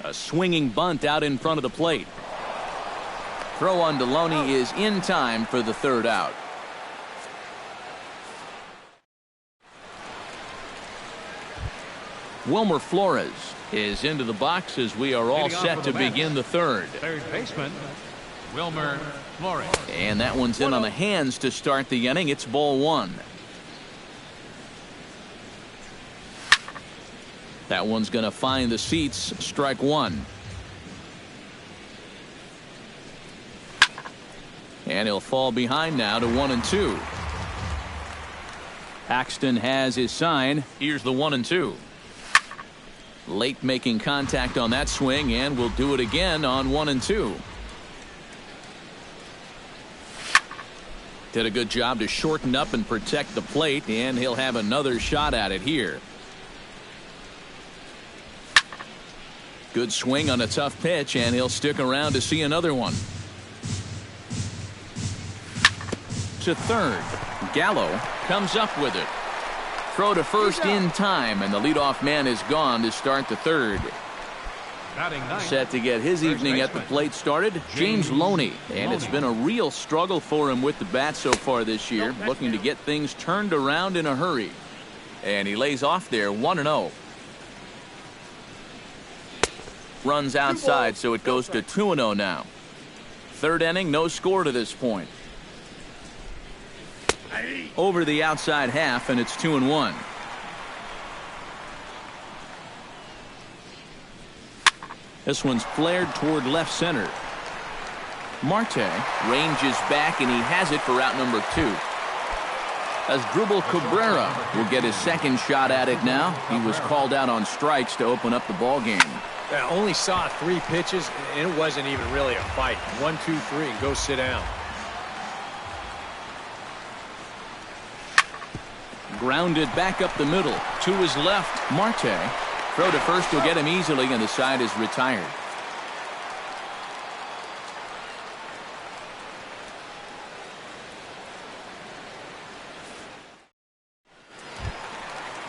A swinging bunt out in front of the plate. Throw on Deloney is in time for the 3rd out. Wilmer Flores is into the box as we are all set to begin the 3rd. Third baseman, Wilmer Flores. And that one's in on the hands to start the inning. It's ball 1. That one's going to find the seats. Strike 1. And he'll fall behind now to 1-2. Paxton has his sign. Here's the 1-2. Late making contact on that swing, and will do it again on 1-2. Did a good job to shorten up and protect the plate, and he'll have another shot at it here. Good swing on a tough pitch, and he'll stick around to see another one. To third. Gallo comes up with it. Throw to first in time, and the leadoff man is gone to start the 3rd. Set to get his evening at the plate started, James Loney. And it's been a real struggle for him with the bat so far this year, looking to get things turned around in a hurry. And he lays off there, 1-0. Runs outside, so it goes to 2-0 now. 3rd inning, no score to this point. Over the outside half, and it's 2-1. This one's flared toward left center. Marte ranges back, and he has it for out number 2. As Drupal Cabrera will get his 2nd shot at it now. He was called out on strikes to open up the ball game. I only saw 3 pitches, and it wasn't even really a fight. 1, 2, 3, and go sit down. Grounded back up the middle. To his left, Marte. Throw to first will get him easily, and the side is retired.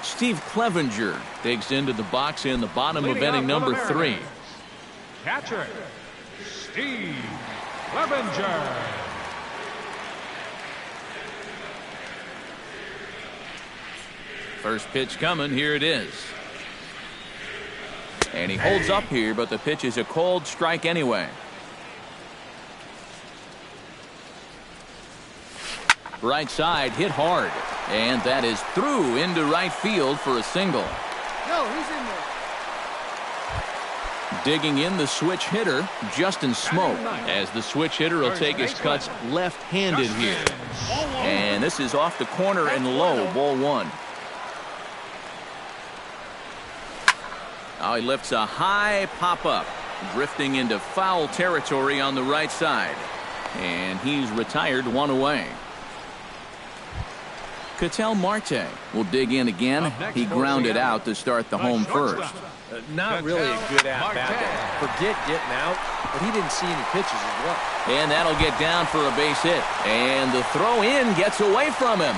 Steve Clevenger digs into the box in the bottom of inning number 3. Catcher, Steve Clevenger. First pitch coming. Here it is. And he holds up here, but the pitch is a cold strike anyway. Right side hit hard. And that is through into right field for a single. No, he's in there. Digging in the switch hitter, Justin Smoke, as the switch hitter will take his cuts left-handed here. And this is off the corner and low, ball 1. Oh, he lifts a high pop-up, drifting into foul territory on the right side. And he's retired, 1 away. Ketel Marte will dig in again. He grounded out to start the home first. Not really a good at-bat. Forget getting out, but he didn't see any pitches as well. And that'll get down for a base hit. And the throw in gets away from him.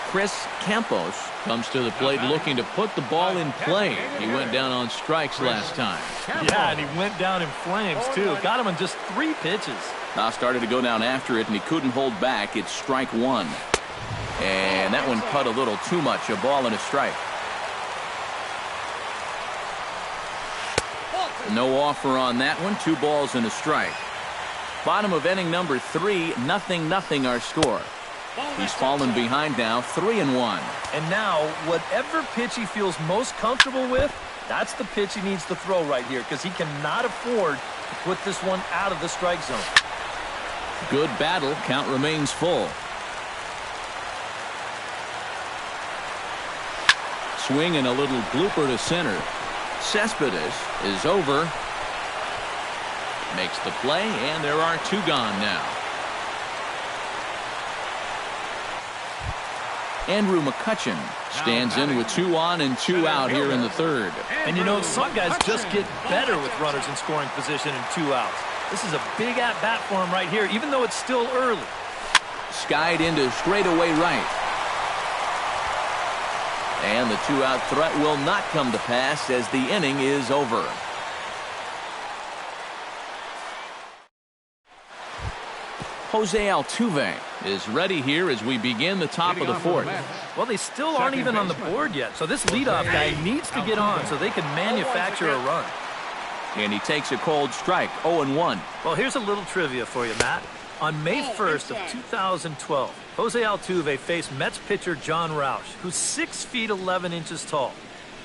Chris Campos comes to the plate looking to put the ball in play. He went down on strikes last time. Yeah, and he went down in flames, too. Got him on just 3 pitches. Now started to go down after it, and he couldn't hold back. It's strike 1. And that one cut a little too much. A ball and a strike. No offer on that one. 2 balls and a strike. Bottom of inning number 3, 0-0 our score. He's fallen behind now, 3-1. And now, whatever pitch he feels most comfortable with, that's the pitch he needs to throw right here, because he cannot afford to put this one out of the strike zone. Good battle. Count remains full. Swing and a little blooper to center. Cespedes is over. Makes the play, and there are 2 gone now. Andrew McCutchen stands in with 2 on and 2 out here in the 3rd. And you know, some guys just get better with runners in scoring position and 2 outs. This is a big at-bat for him right here, even though it's still early. Skied into straightaway right. And the 2-out threat will not come to pass as the inning is over. Jose Altuve is ready here as we begin the top of the 4th. Well, they still aren't even on the board yet, so this leadoff guy needs to get on so they can manufacture a run. And he takes a cold strike, 0-1. Well, here's a little trivia for you, Matt. On May 1st of 2012, Jose Altuve faced Mets pitcher John Roush, who's 6 feet 11 inches tall.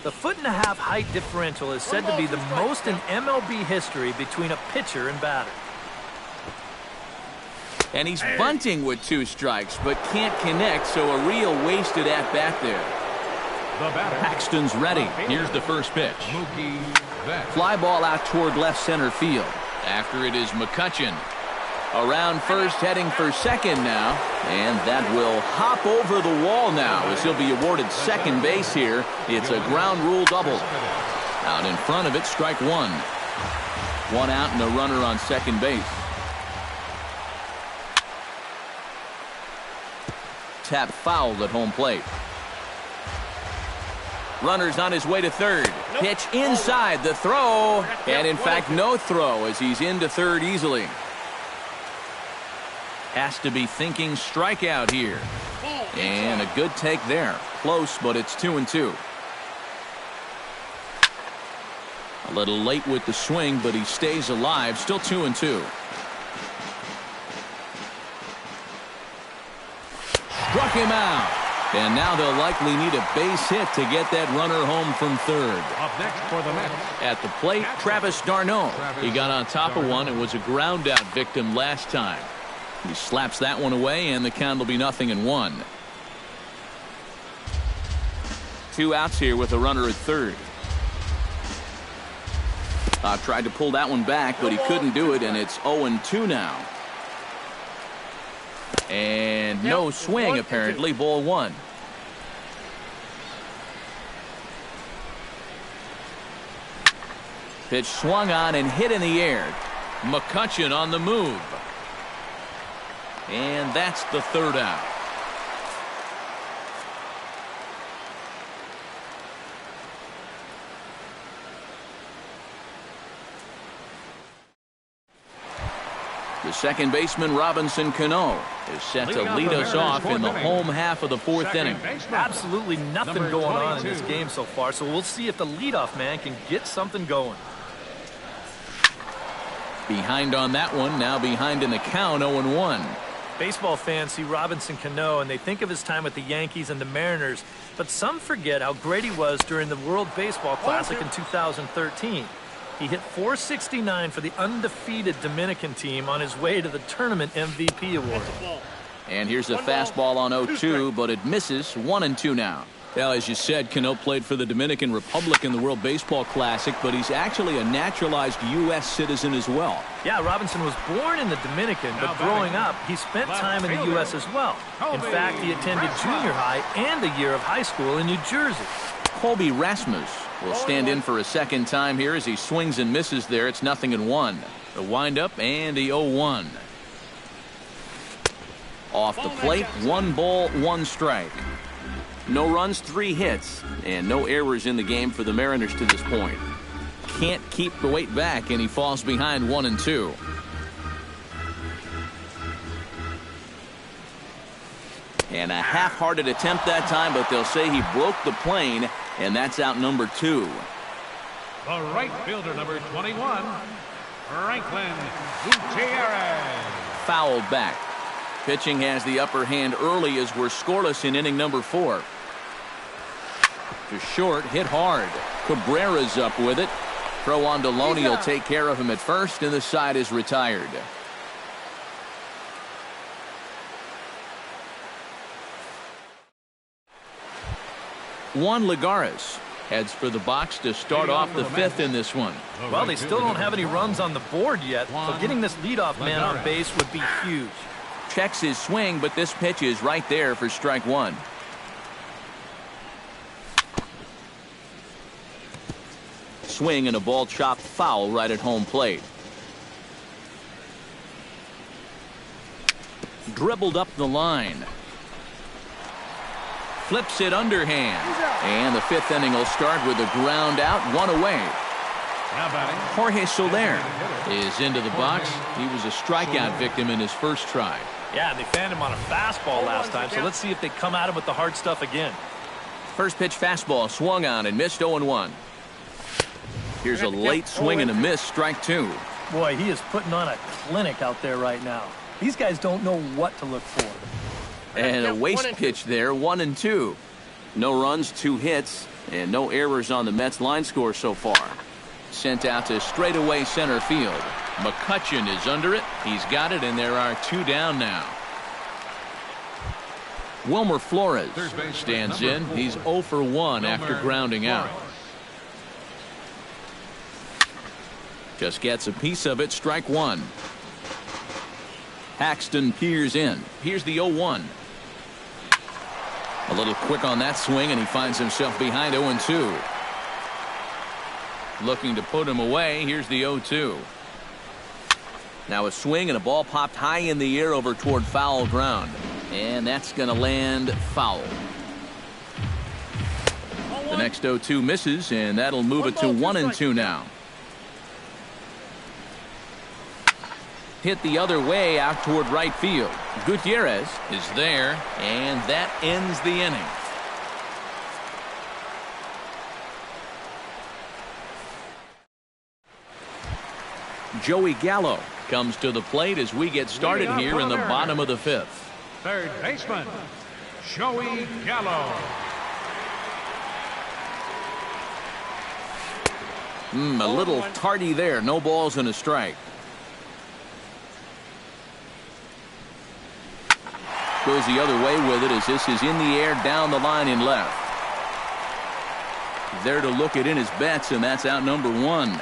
The 1.5-foot height differential is said to be the most in MLB history between a pitcher and batter. And he's bunting with 2 strikes, but can't connect, so a real wasted at-bat there. Paxton's ready. Here's the first pitch. Fly ball out toward left center field. After it is McCutchen. Around first, heading for second now. And that will hop over the wall now as he'll be awarded second base here. It's a ground rule double. Out in front of it, strike 1. 1 out and a runner on second base. Tap fouled at home plate. Runner's on his way to third. Pitch inside the throw. And in fact, no throw as he's into third easily. Has to be thinking strikeout here. And a good take there. Close, but it's 2-2. A little late with the swing, but he stays alive. Still 2-2. Struck him out. And now they'll likely need a base hit to get that runner home from third. Up next for the Mets. At the plate, Travis d'Arnaud. He got on top of one and was a ground out victim last time. He slaps that one away, and the count will be 0-1. 2 outs here with a runner at third. Tried to pull that one back, but he couldn't do it, and it's 0-2 now. And no swing, apparently. Ball one. Pitch swung on and hit in the air. McCutchen on the move. And that's the third out. The second baseman, Robinson Cano, is set to lead us off in the home half of the fourth inning. Absolutely nothing going on in this game so far, so we'll see if the leadoff man can get something going. Behind on that one, now behind in the count, 0-1. Baseball fans see Robinson Cano and they think of his time with the Yankees and the Mariners, but some forget how great he was during the World Baseball Classic in 2013. He hit .469 for the undefeated Dominican team on his way to the tournament MVP award. And here's a fastball on 0-2, but it misses. 1-2 now. Well, as you said, Cano played for the Dominican Republic in the World Baseball Classic, but he's actually a naturalized U.S. citizen as well. Yeah, Robinson was born in the Dominican, but growing up, he spent time in the U.S. as well. In fact, he attended junior high and a year of high school in New Jersey. Colby Rasmus will stand in for a second time here as he swings and misses there. It's 0-1. The windup and the 0-1. Off the plate, 1 ball, 1 strike. No runs, 3 hits, and no errors in the game for the Mariners to this point. Can't keep the weight back, and he falls behind 1-2. And a half-hearted attempt that time, but they'll say he broke the plane, and that's out number 2. The right fielder, number 21, Franklin Gutierrez. Fouled back. Pitching has the upper hand early as we're scoreless in inning number 4. To short, hit hard. Cabrera's up with it. Throw on Deloney will take care of him at first, and the side is retired. Juan Lagares heads for the box to start off the 5th in this one. Well, they still don't have any runs on the board yet, so getting this leadoff man on base would be huge. Checks his swing, but this pitch is right there for strike 1. Swing and a ball chopped foul right at home plate. Dribbled up the line. Flips it underhand. And the 5th inning will start with a ground out, 1 away. Jorge Soler is into the box. He was a strikeout victim in his first try. Yeah, they fanned him on a fastball last time, so let's see if they come at him with the hard stuff again. First pitch fastball swung on and missed. 0-1. Here's a late swing and a miss, strike 2. Boy, he is putting on a clinic out there right now. These guys don't know what to look for. And a waste pitch there, 1-2. No runs, 2 hits, and no errors on the Mets line score so far. Sent out to straightaway center field. McCutchen is under it. He's got it, and there are 2 down now. Wilmer Flores stands in. He's 0 for 1 after grounding out. Just gets a piece of it, strike 1. Paxton peers in. Here's the 0-1. A little quick on that swing, and he finds himself behind 0-2. Looking to put him away. Here's the 0-2. Now a swing and a ball popped high in the air over toward foul ground. And that's going to land foul. The next 0-2 misses, and that'll move it to 1-2 now. Hit the other way out toward right field. Gutierrez is there, and that ends the inning. Joey Gallo comes to the plate as we get started here in the bottom of the 5th. Third baseman, Joey Gallo. A little tardy there. No balls and a strike. Goes the other way with it as this is in the air down the line in left. There to look it in his bets, and that's out number 1.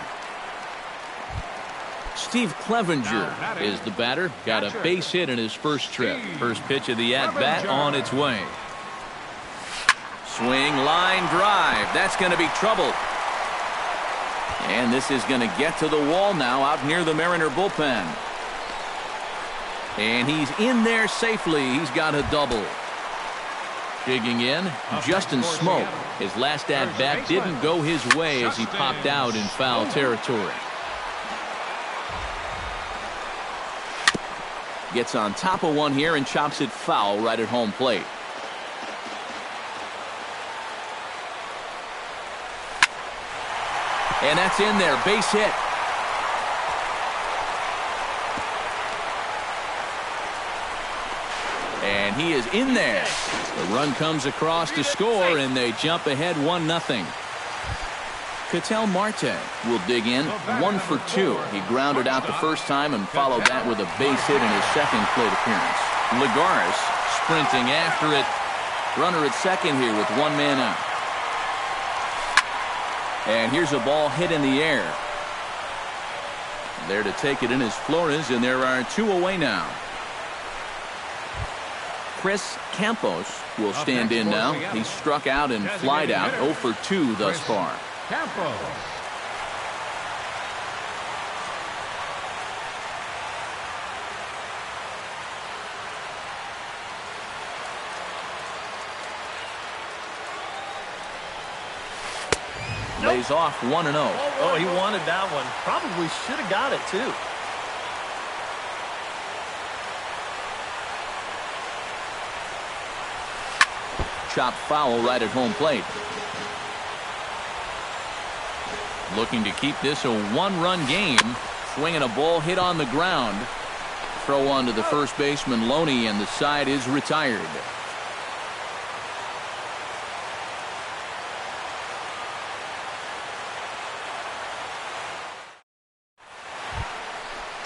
Steve Clevenger is the batter. Got a base hit in his first trip. First pitch of the at-bat on its way. Swing, line drive. That's going to be trouble. And this is going to get to the wall now out near the Mariner bullpen. And he's in there safely. He's got a double. Digging in, Justin Smoke. His last at-bat didn't go his way as he popped out in foul territory. Gets on top of one here and chops it foul right at home plate. And that's in there, base hit. And he is in there. The run comes across to score, and they jump ahead 1-0. Ketel Marte will dig in, 1 for 2. He grounded out the first time and followed that with a base hit in his second plate appearance. Lagares sprinting after it. Runner at second here with 1 man out. And here's a ball hit in the air. There to take it in is Flores, and there are 2 away now. Chris Campos will stand in now. He's struck out and flied out, 0 for 2 thus far. Campos. Lays off 1-0. Oh, he wanted that one. Probably should have got it, too. Chop foul right at home plate. Looking to keep this a 1-run game. Swinging a ball hit on the ground. Throw on to the first baseman Loney, and the side is retired.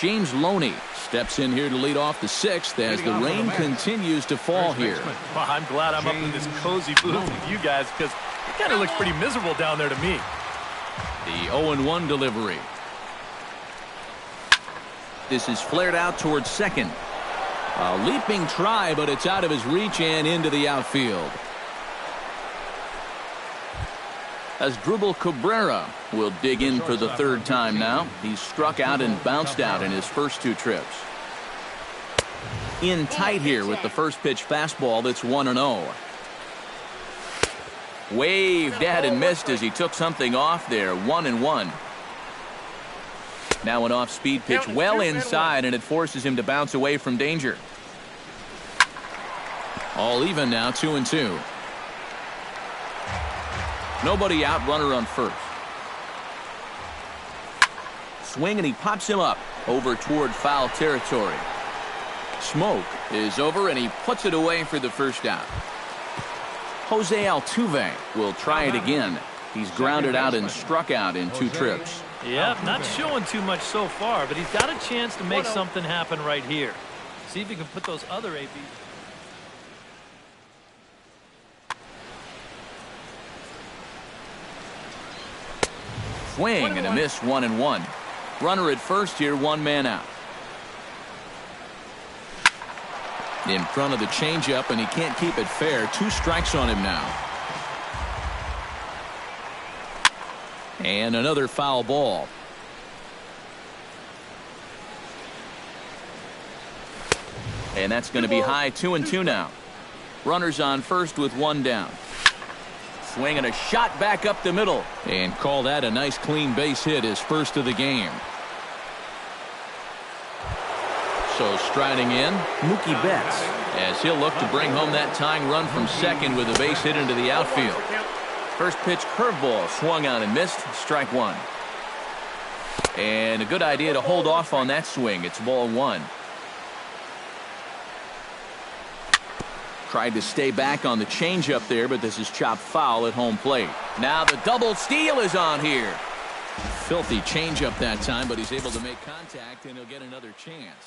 James Loney steps in here to lead off the 6th as the rain continues to fall here. Well, I'm glad I'm up in this cozy booth with you guys because it kind of looks pretty miserable down there to me. The 0-1 delivery. This is flared out towards second. A leaping try, but it's out of his reach and into the outfield. Asdrubal Cabrera will dig in for the 3rd time now. He's struck out and bounced out in his first 2 trips. In tight here with the first pitch fastball that's 1-0. Waved at and missed as he took something off there. 1-1. Now an off-speed pitch well inside, and it forces him to bounce away from danger. All even now, 2-2. Nobody out, runner on first. Swing, and he pops him up over toward foul territory. Smoke is over, and he puts it away for the first out. Jose Altuve will try it again. He's grounded out and struck out in 2 trips. Yep, not showing too much so far, but he's got a chance to make something happen right here. See if he can put those other ABs. Swing and a miss, 1-1. Runner at first here, 1 man out. In front of the changeup, and he can't keep it fair. 2 strikes on him now. And another foul ball. And that's going to be high, 2-2 now. Runners on first with 1 down. Swing and a shot back up the middle. And call that a nice clean base hit, his first of the game. So striding in, Mookie Betts, as he'll look to bring home that tying run from second with a base hit into the outfield. First pitch curveball swung on and missed. Strike 1. And a good idea to hold off on that swing. It's ball 1. Tried to stay back on the changeup there, but this is chopped foul at home plate. Now the double steal is on here. Filthy changeup that time, but he's able to make contact, and he'll get another chance.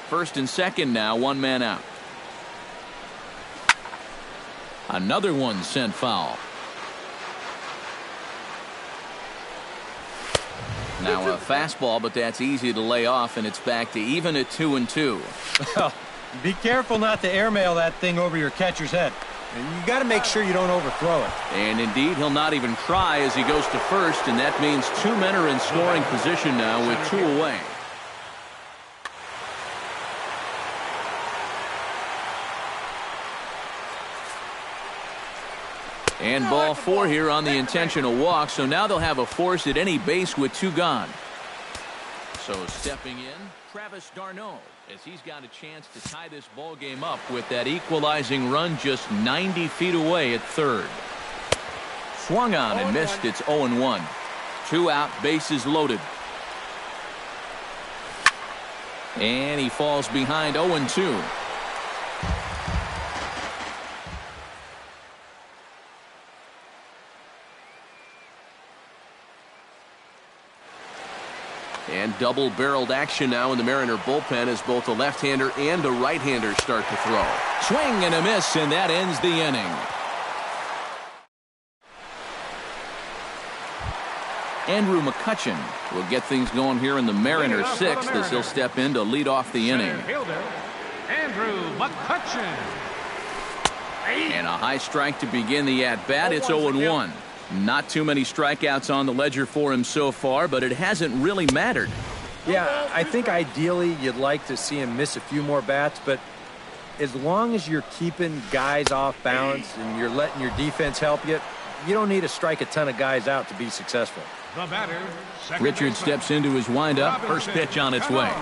First and second now, 1 man out. Another one sent foul. Now a fastball, but that's easy to lay off, and it's back to even at 2-2. Well, be careful not to airmail that thing over your catcher's head. And you got to make sure you don't overthrow it. And indeed, he'll not even try as he goes to first, and that means 2 men are in scoring position now with 2 away. And ball 4 here on the intentional walk, so now they'll have a force at any base with 2 gone. So stepping in, Travis d'Arnaud, as he's got a chance to tie this ball game up with that equalizing run just 90 feet away at third. Swung on and missed. It's 0-1. 2 out, bases loaded. And he falls behind 0-2. And double-barreled action now in the Mariner bullpen as both a left-hander and a right-hander start to throw. Swing and a miss, and that ends the inning. Andrew McCutchen will get things going here in the Mariner 6th as he'll step in to lead off the inning. Andrew McCutchen. And a high strike to begin the at-bat. It's 0-1. Not too many strikeouts on the ledger for him so far, but it hasn't really mattered. Yeah, I think ideally you'd like to see him miss a few more bats, but as long as you're keeping guys off balance and you're letting your defense help you, you don't need to strike a ton of guys out to be successful. The batter, Richard steps into his windup. First pitch on its way.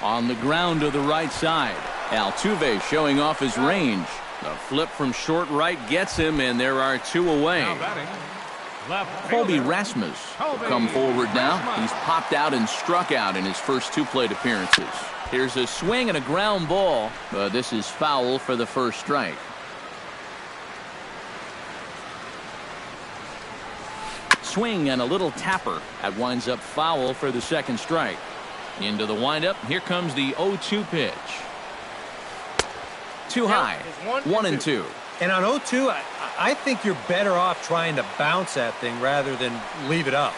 On the ground to the right side. Altuve showing off his range. The flip from short right gets him, and there are 2 away. Colby Rasmus will come forward now. He's popped out and struck out in his first 2 plate appearances. Here's a swing and a ground ball, but this is foul for the first strike. Swing and a little tapper. That winds up foul for the second strike. Into the windup. Here comes the 0-2 pitch. Too high. 1-2. And on 0-2, I think you're better off trying to bounce that thing rather than leave it up.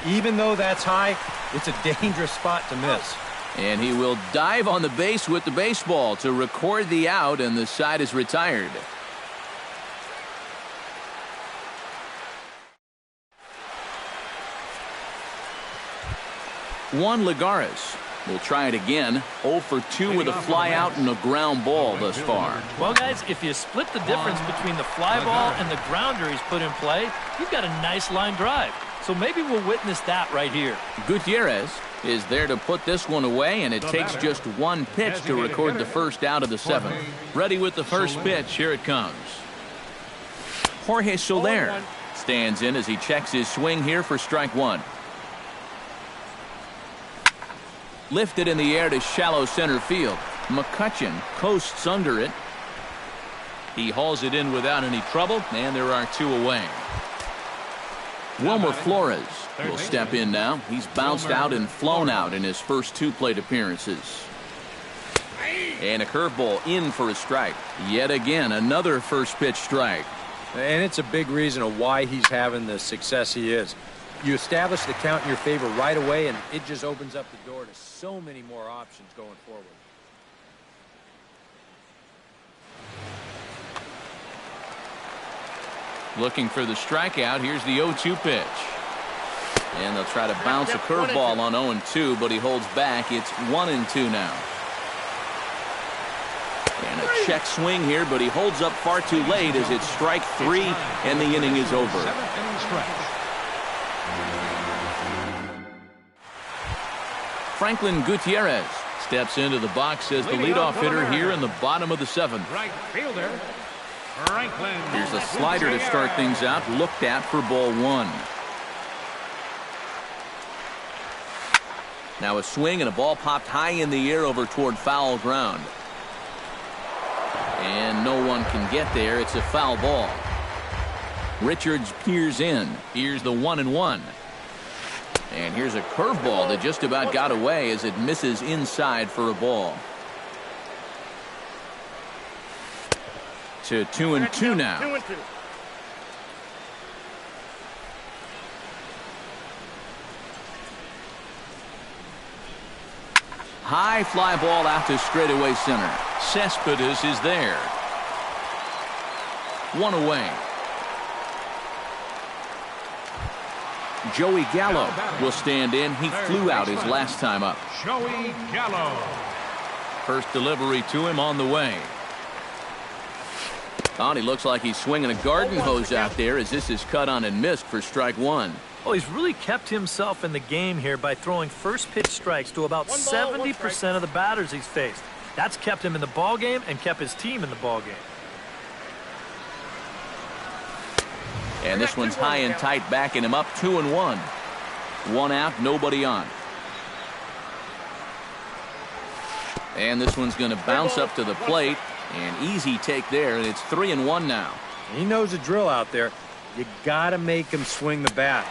Even though that's high, it's a dangerous spot to miss. And he will dive on the base with the baseball to record the out, and the side is retired. Juan Lagares will try it again. 0 for 2 with a fly out and a ground ball thus far. Well, guys, if you split the difference between the fly ball and the grounder he's put in play, you've got a nice line drive. So maybe we'll witness that right here. Gutierrez is there to put this one away, and it takes just 1 pitch to record the first out of the 7th. Ready with the first pitch. Here it comes. Jorge Soler stands in as he checks his swing here for strike 1. Lifted in the air to shallow center field. McCutchen coasts under it. He hauls it in without any trouble, and there are 2 away. Wilmer Flores will step in now. He's bounced out and flown out in his first 2 plate appearances. And a curveball in for a strike. Yet again, another first pitch strike. And it's a big reason of why he's having the success he is. You establish the count in your favor right away, and it just opens up the door to so many more options going forward. Looking for the strikeout. Here's the 0-2 pitch. And they'll try to bounce a curveball on 0-2, but he holds back. It's 1-2 now. And a check swing here, but he holds up far too late as it's strike 3, and the inning is over. 7th inning stretch. Franklin Gutierrez steps into the box as the leadoff hitter here in the bottom of the 7th. Right fielder, Franklin. Here's a slider to start things out, looked at for ball 1. Now a swing and a ball popped high in the air over toward foul ground. And no one can get there. It's a foul ball. Richards peers in. Here's the 1-1. And here's a curveball that just about got away as it misses inside for a ball. to 2-2 now. 2-2. High fly ball out to straightaway center. Cespedes is there. 1 away. Joey Gallo will stand in. He flew out his last time up. Joey Gallo. First delivery to him on the way. He looks like he's swinging a garden hose out there as this is cut on and missed for strike 1. Well, he's really kept himself in the game here by throwing first pitch strikes to about 70% of the batters he's faced. That's kept him in the ball game and kept his team in the ball game. And this one's high and tight, backing him up 2-1. 1 out, nobody on. And this one's going to bounce up to the plate. An easy take there, and it's 3-1 now. He knows the drill out there. You got to make him swing the bat.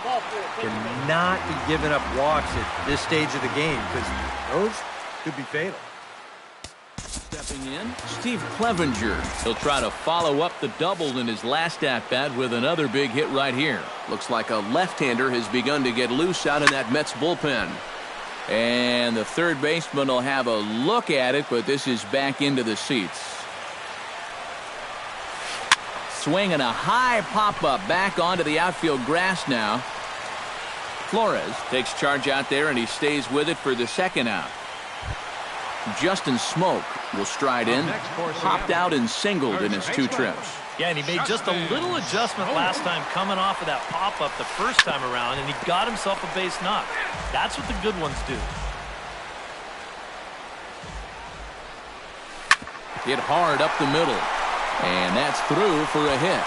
Cannot be giving up walks at this stage of the game because those could be fatal. Stepping in, Steve Clevenger. He'll try to follow up the double in his last at-bat with another big hit right here. Looks like a left-hander has begun to get loose out in that Mets bullpen. And the third baseman will have a look at it, but this is back into the seats. Swinging a high pop-up back onto the outfield grass now. Flores takes charge out there, and he stays with it for the second out. Justin Smoke will stride in. Popped out and singled in his 2 trips. Yeah, and he made just a little adjustment last time coming off of that pop-up the first time around, and he got himself a base knock. That's what the good ones do. Hit hard up the middle. And that's through for a hit.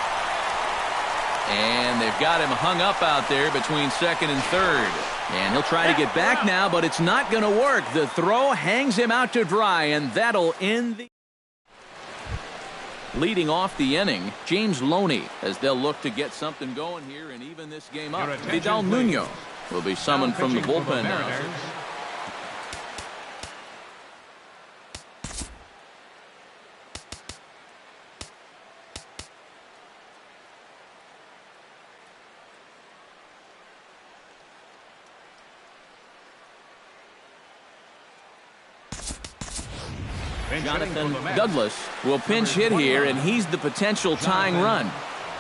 And they've got him hung up out there between second and third. And he'll try to get back now, but it's not going to work. The throw hangs him out to dry, and that'll end the... Leading off the inning, James Loney, as they'll look to get something going here and even this game up. Vidal Nuno will be summoned from the bullpen now. Jonathan Douglas will pinch hit here, and he's the potential tying run.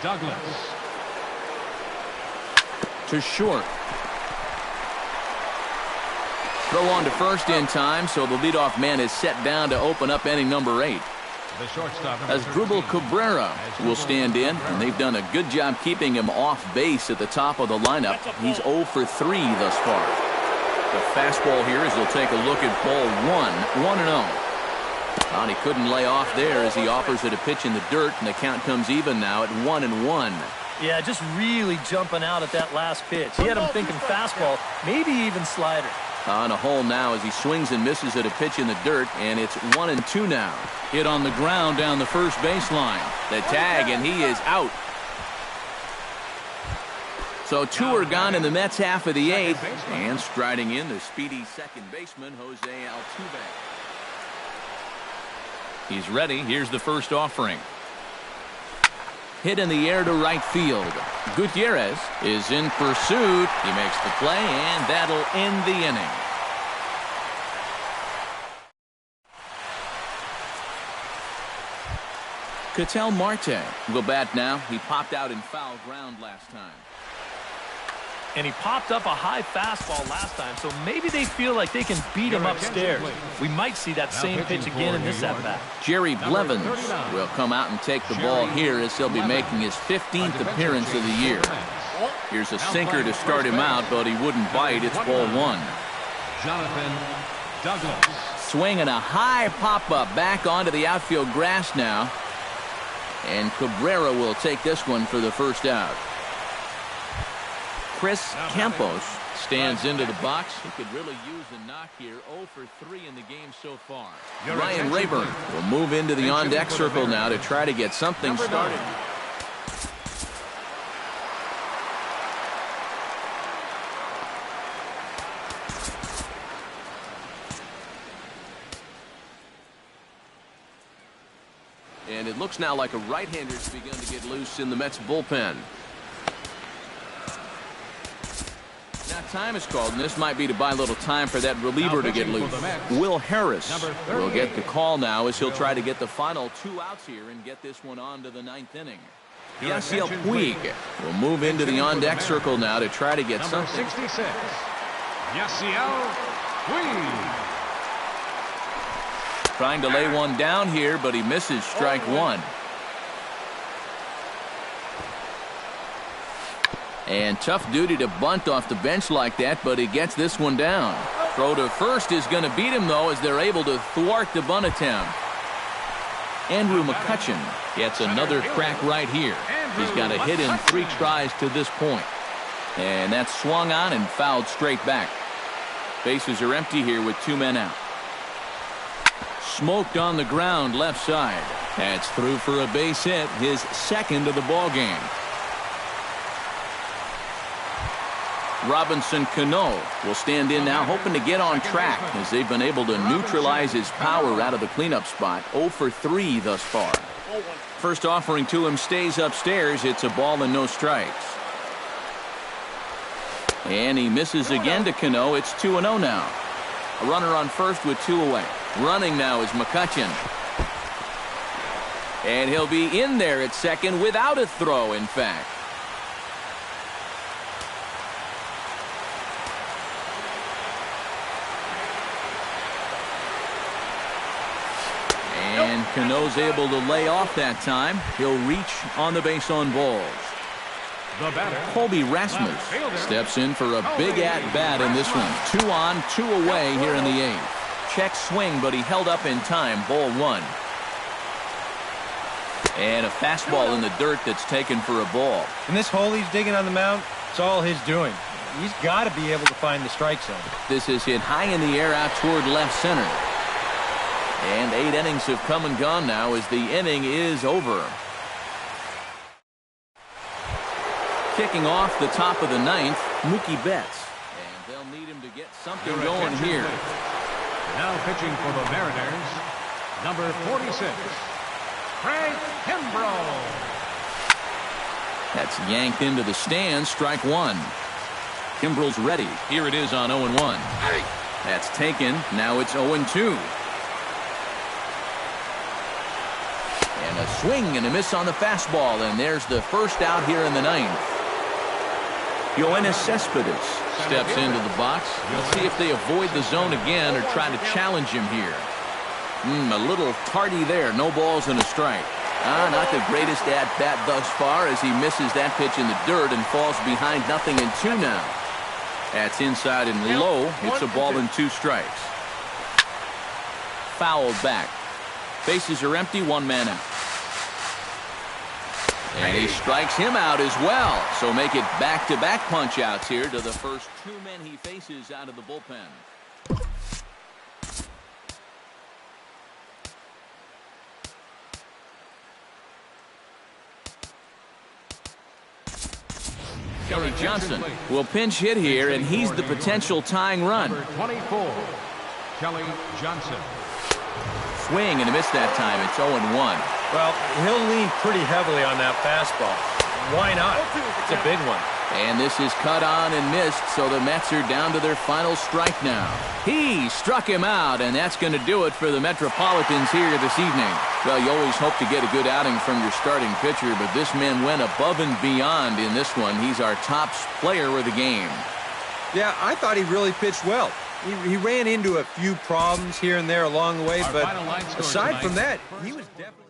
Douglas. To short. Throw on to first in time, so the leadoff man is set down to open up inning number 8. The shortstop, As Drupal Cabrera will stand in, and they've done a good job keeping him off base at the top of the lineup. He's 0 for 3 thus far. The fastball here as he'll take a look at ball 1, 1-0. He couldn't lay off there as he offers it a pitch in the dirt, and the count comes even now at 1-1. Yeah, just really jumping out at that last pitch. He had him thinking fastball, maybe even slider. On a hole now as he swings and misses at a pitch in the dirt, and it's 1-2 now. Hit on the ground down the first baseline. The tag, and he is out. So 2 are gone in the Mets half of the 8th, and striding in the speedy second baseman, Jose Altuve. He's ready. Here's the first offering. Hit in the air to right field. Gutierrez is in pursuit. He makes the play, and that'll end the inning. Ketel Marte will bat now. He popped out in foul ground last time. And he popped up a high fastball last time, so maybe they feel like they can beat him upstairs. We might see that same pitch again in this at-bat. Jerry Blevins will come out and take the ball here as he'll be making his 15th appearance of the year. Here's a sinker to start him out, but he wouldn't bite. It's ball 1. Jonathan Douglas. Swinging a high pop-up back onto the outfield grass now. And Cabrera will take this one for the first out. Chris Campos stands into the box. He could really use a knock here. 0 for 3 in the game so far. Ryan Rayburn will move into the on-deck circle now to try to get something started. And it It looks now like a right-hander's begun to get loose in the Mets bullpen. Now time is called, and this might be to buy a little time for that reliever to get loose. Will Harris will get the call now as he'll try to get the final 2 outs here and get this one on to the 9th inning. Yasiel Puig will move into the on-deck circle now to try to get something. Number 66, Yasiel Puig. Trying to lay one down here, but he misses strike 1. And tough duty to bunt off the bench like that, but he gets this one down. Throw to first is going to beat him, though, as they're able to thwart the bunt attempt. Andrew McCutchen gets another crack right here. He's got a hit in 3 tries to this point. And that's swung on and fouled straight back. Bases are empty here with 2 men out. Smoked on the ground left side. That's through for a base hit, his 2nd of the ball game. Robinson Cano will stand in now, hoping to get on track as they've been able to neutralize his power out of the cleanup spot. 0 for 3 thus far. First offering to him stays upstairs. It's a ball and no strikes. And he misses again to Cano. It's 2-0 now. A runner on first with 2 away. Running now is McCutchen. And he'll be in there at second without a throw, in fact. And Cano's able to lay off that time. He'll reach on the base on balls. The batter, Colby Rasmus steps in for a big at-bat in this one. 2 on, 2 away here in the 8th. Check swing, but he held up in time. Ball 1. And a fastball in the dirt that's taken for a ball. In this hole he's digging on the mound, it's all his doing. He's got to be able to find the strike zone. This is hit high in the air out toward left center. And 8 innings have come and gone now as the inning is over. Kicking off the top of the 9th, Mookie Betts. And they'll need him to get something going here. Now pitching for the Mariners, number 46, Craig Kimbrel. That's yanked into the stands, strike 1. Kimbrel's ready. Here it is on 0-1. That's taken. Now it's 0-2. And a swing and a miss on the fastball, and there's the first out here in the 9th. Yoenis Cespedes steps into the box. Let's see if they avoid the zone again or try to challenge him here. A little tardy there. No balls and a strike. Not the greatest at-bat thus far as he misses that pitch in the dirt and falls behind 0-2 now. That's inside and low. It's a ball and 2 strikes. Fouled back. Bases are empty, 1 man out. And he strikes him out as well. So make it back-to-back punch-outs here to the first 2 men he faces out of the bullpen. Kelly Johnson will pinch hit here, and he's the potential tying run. Number 24, Kelly Johnson. Swing and a miss that time. It's 0-1. Well, he'll lean pretty heavily on that fastball. Why not? It's a big one. And this is cut on and missed, so the Mets are down to their final strike now. He struck him out, and that's going to do it for the Metropolitans here this evening. Well, you always hope to get a good outing from your starting pitcher, but this man went above and beyond in this one. He's our top player of the game. Yeah, I thought he really pitched well. He ran into a few problems here and there along the way, but aside from that, he was definitely...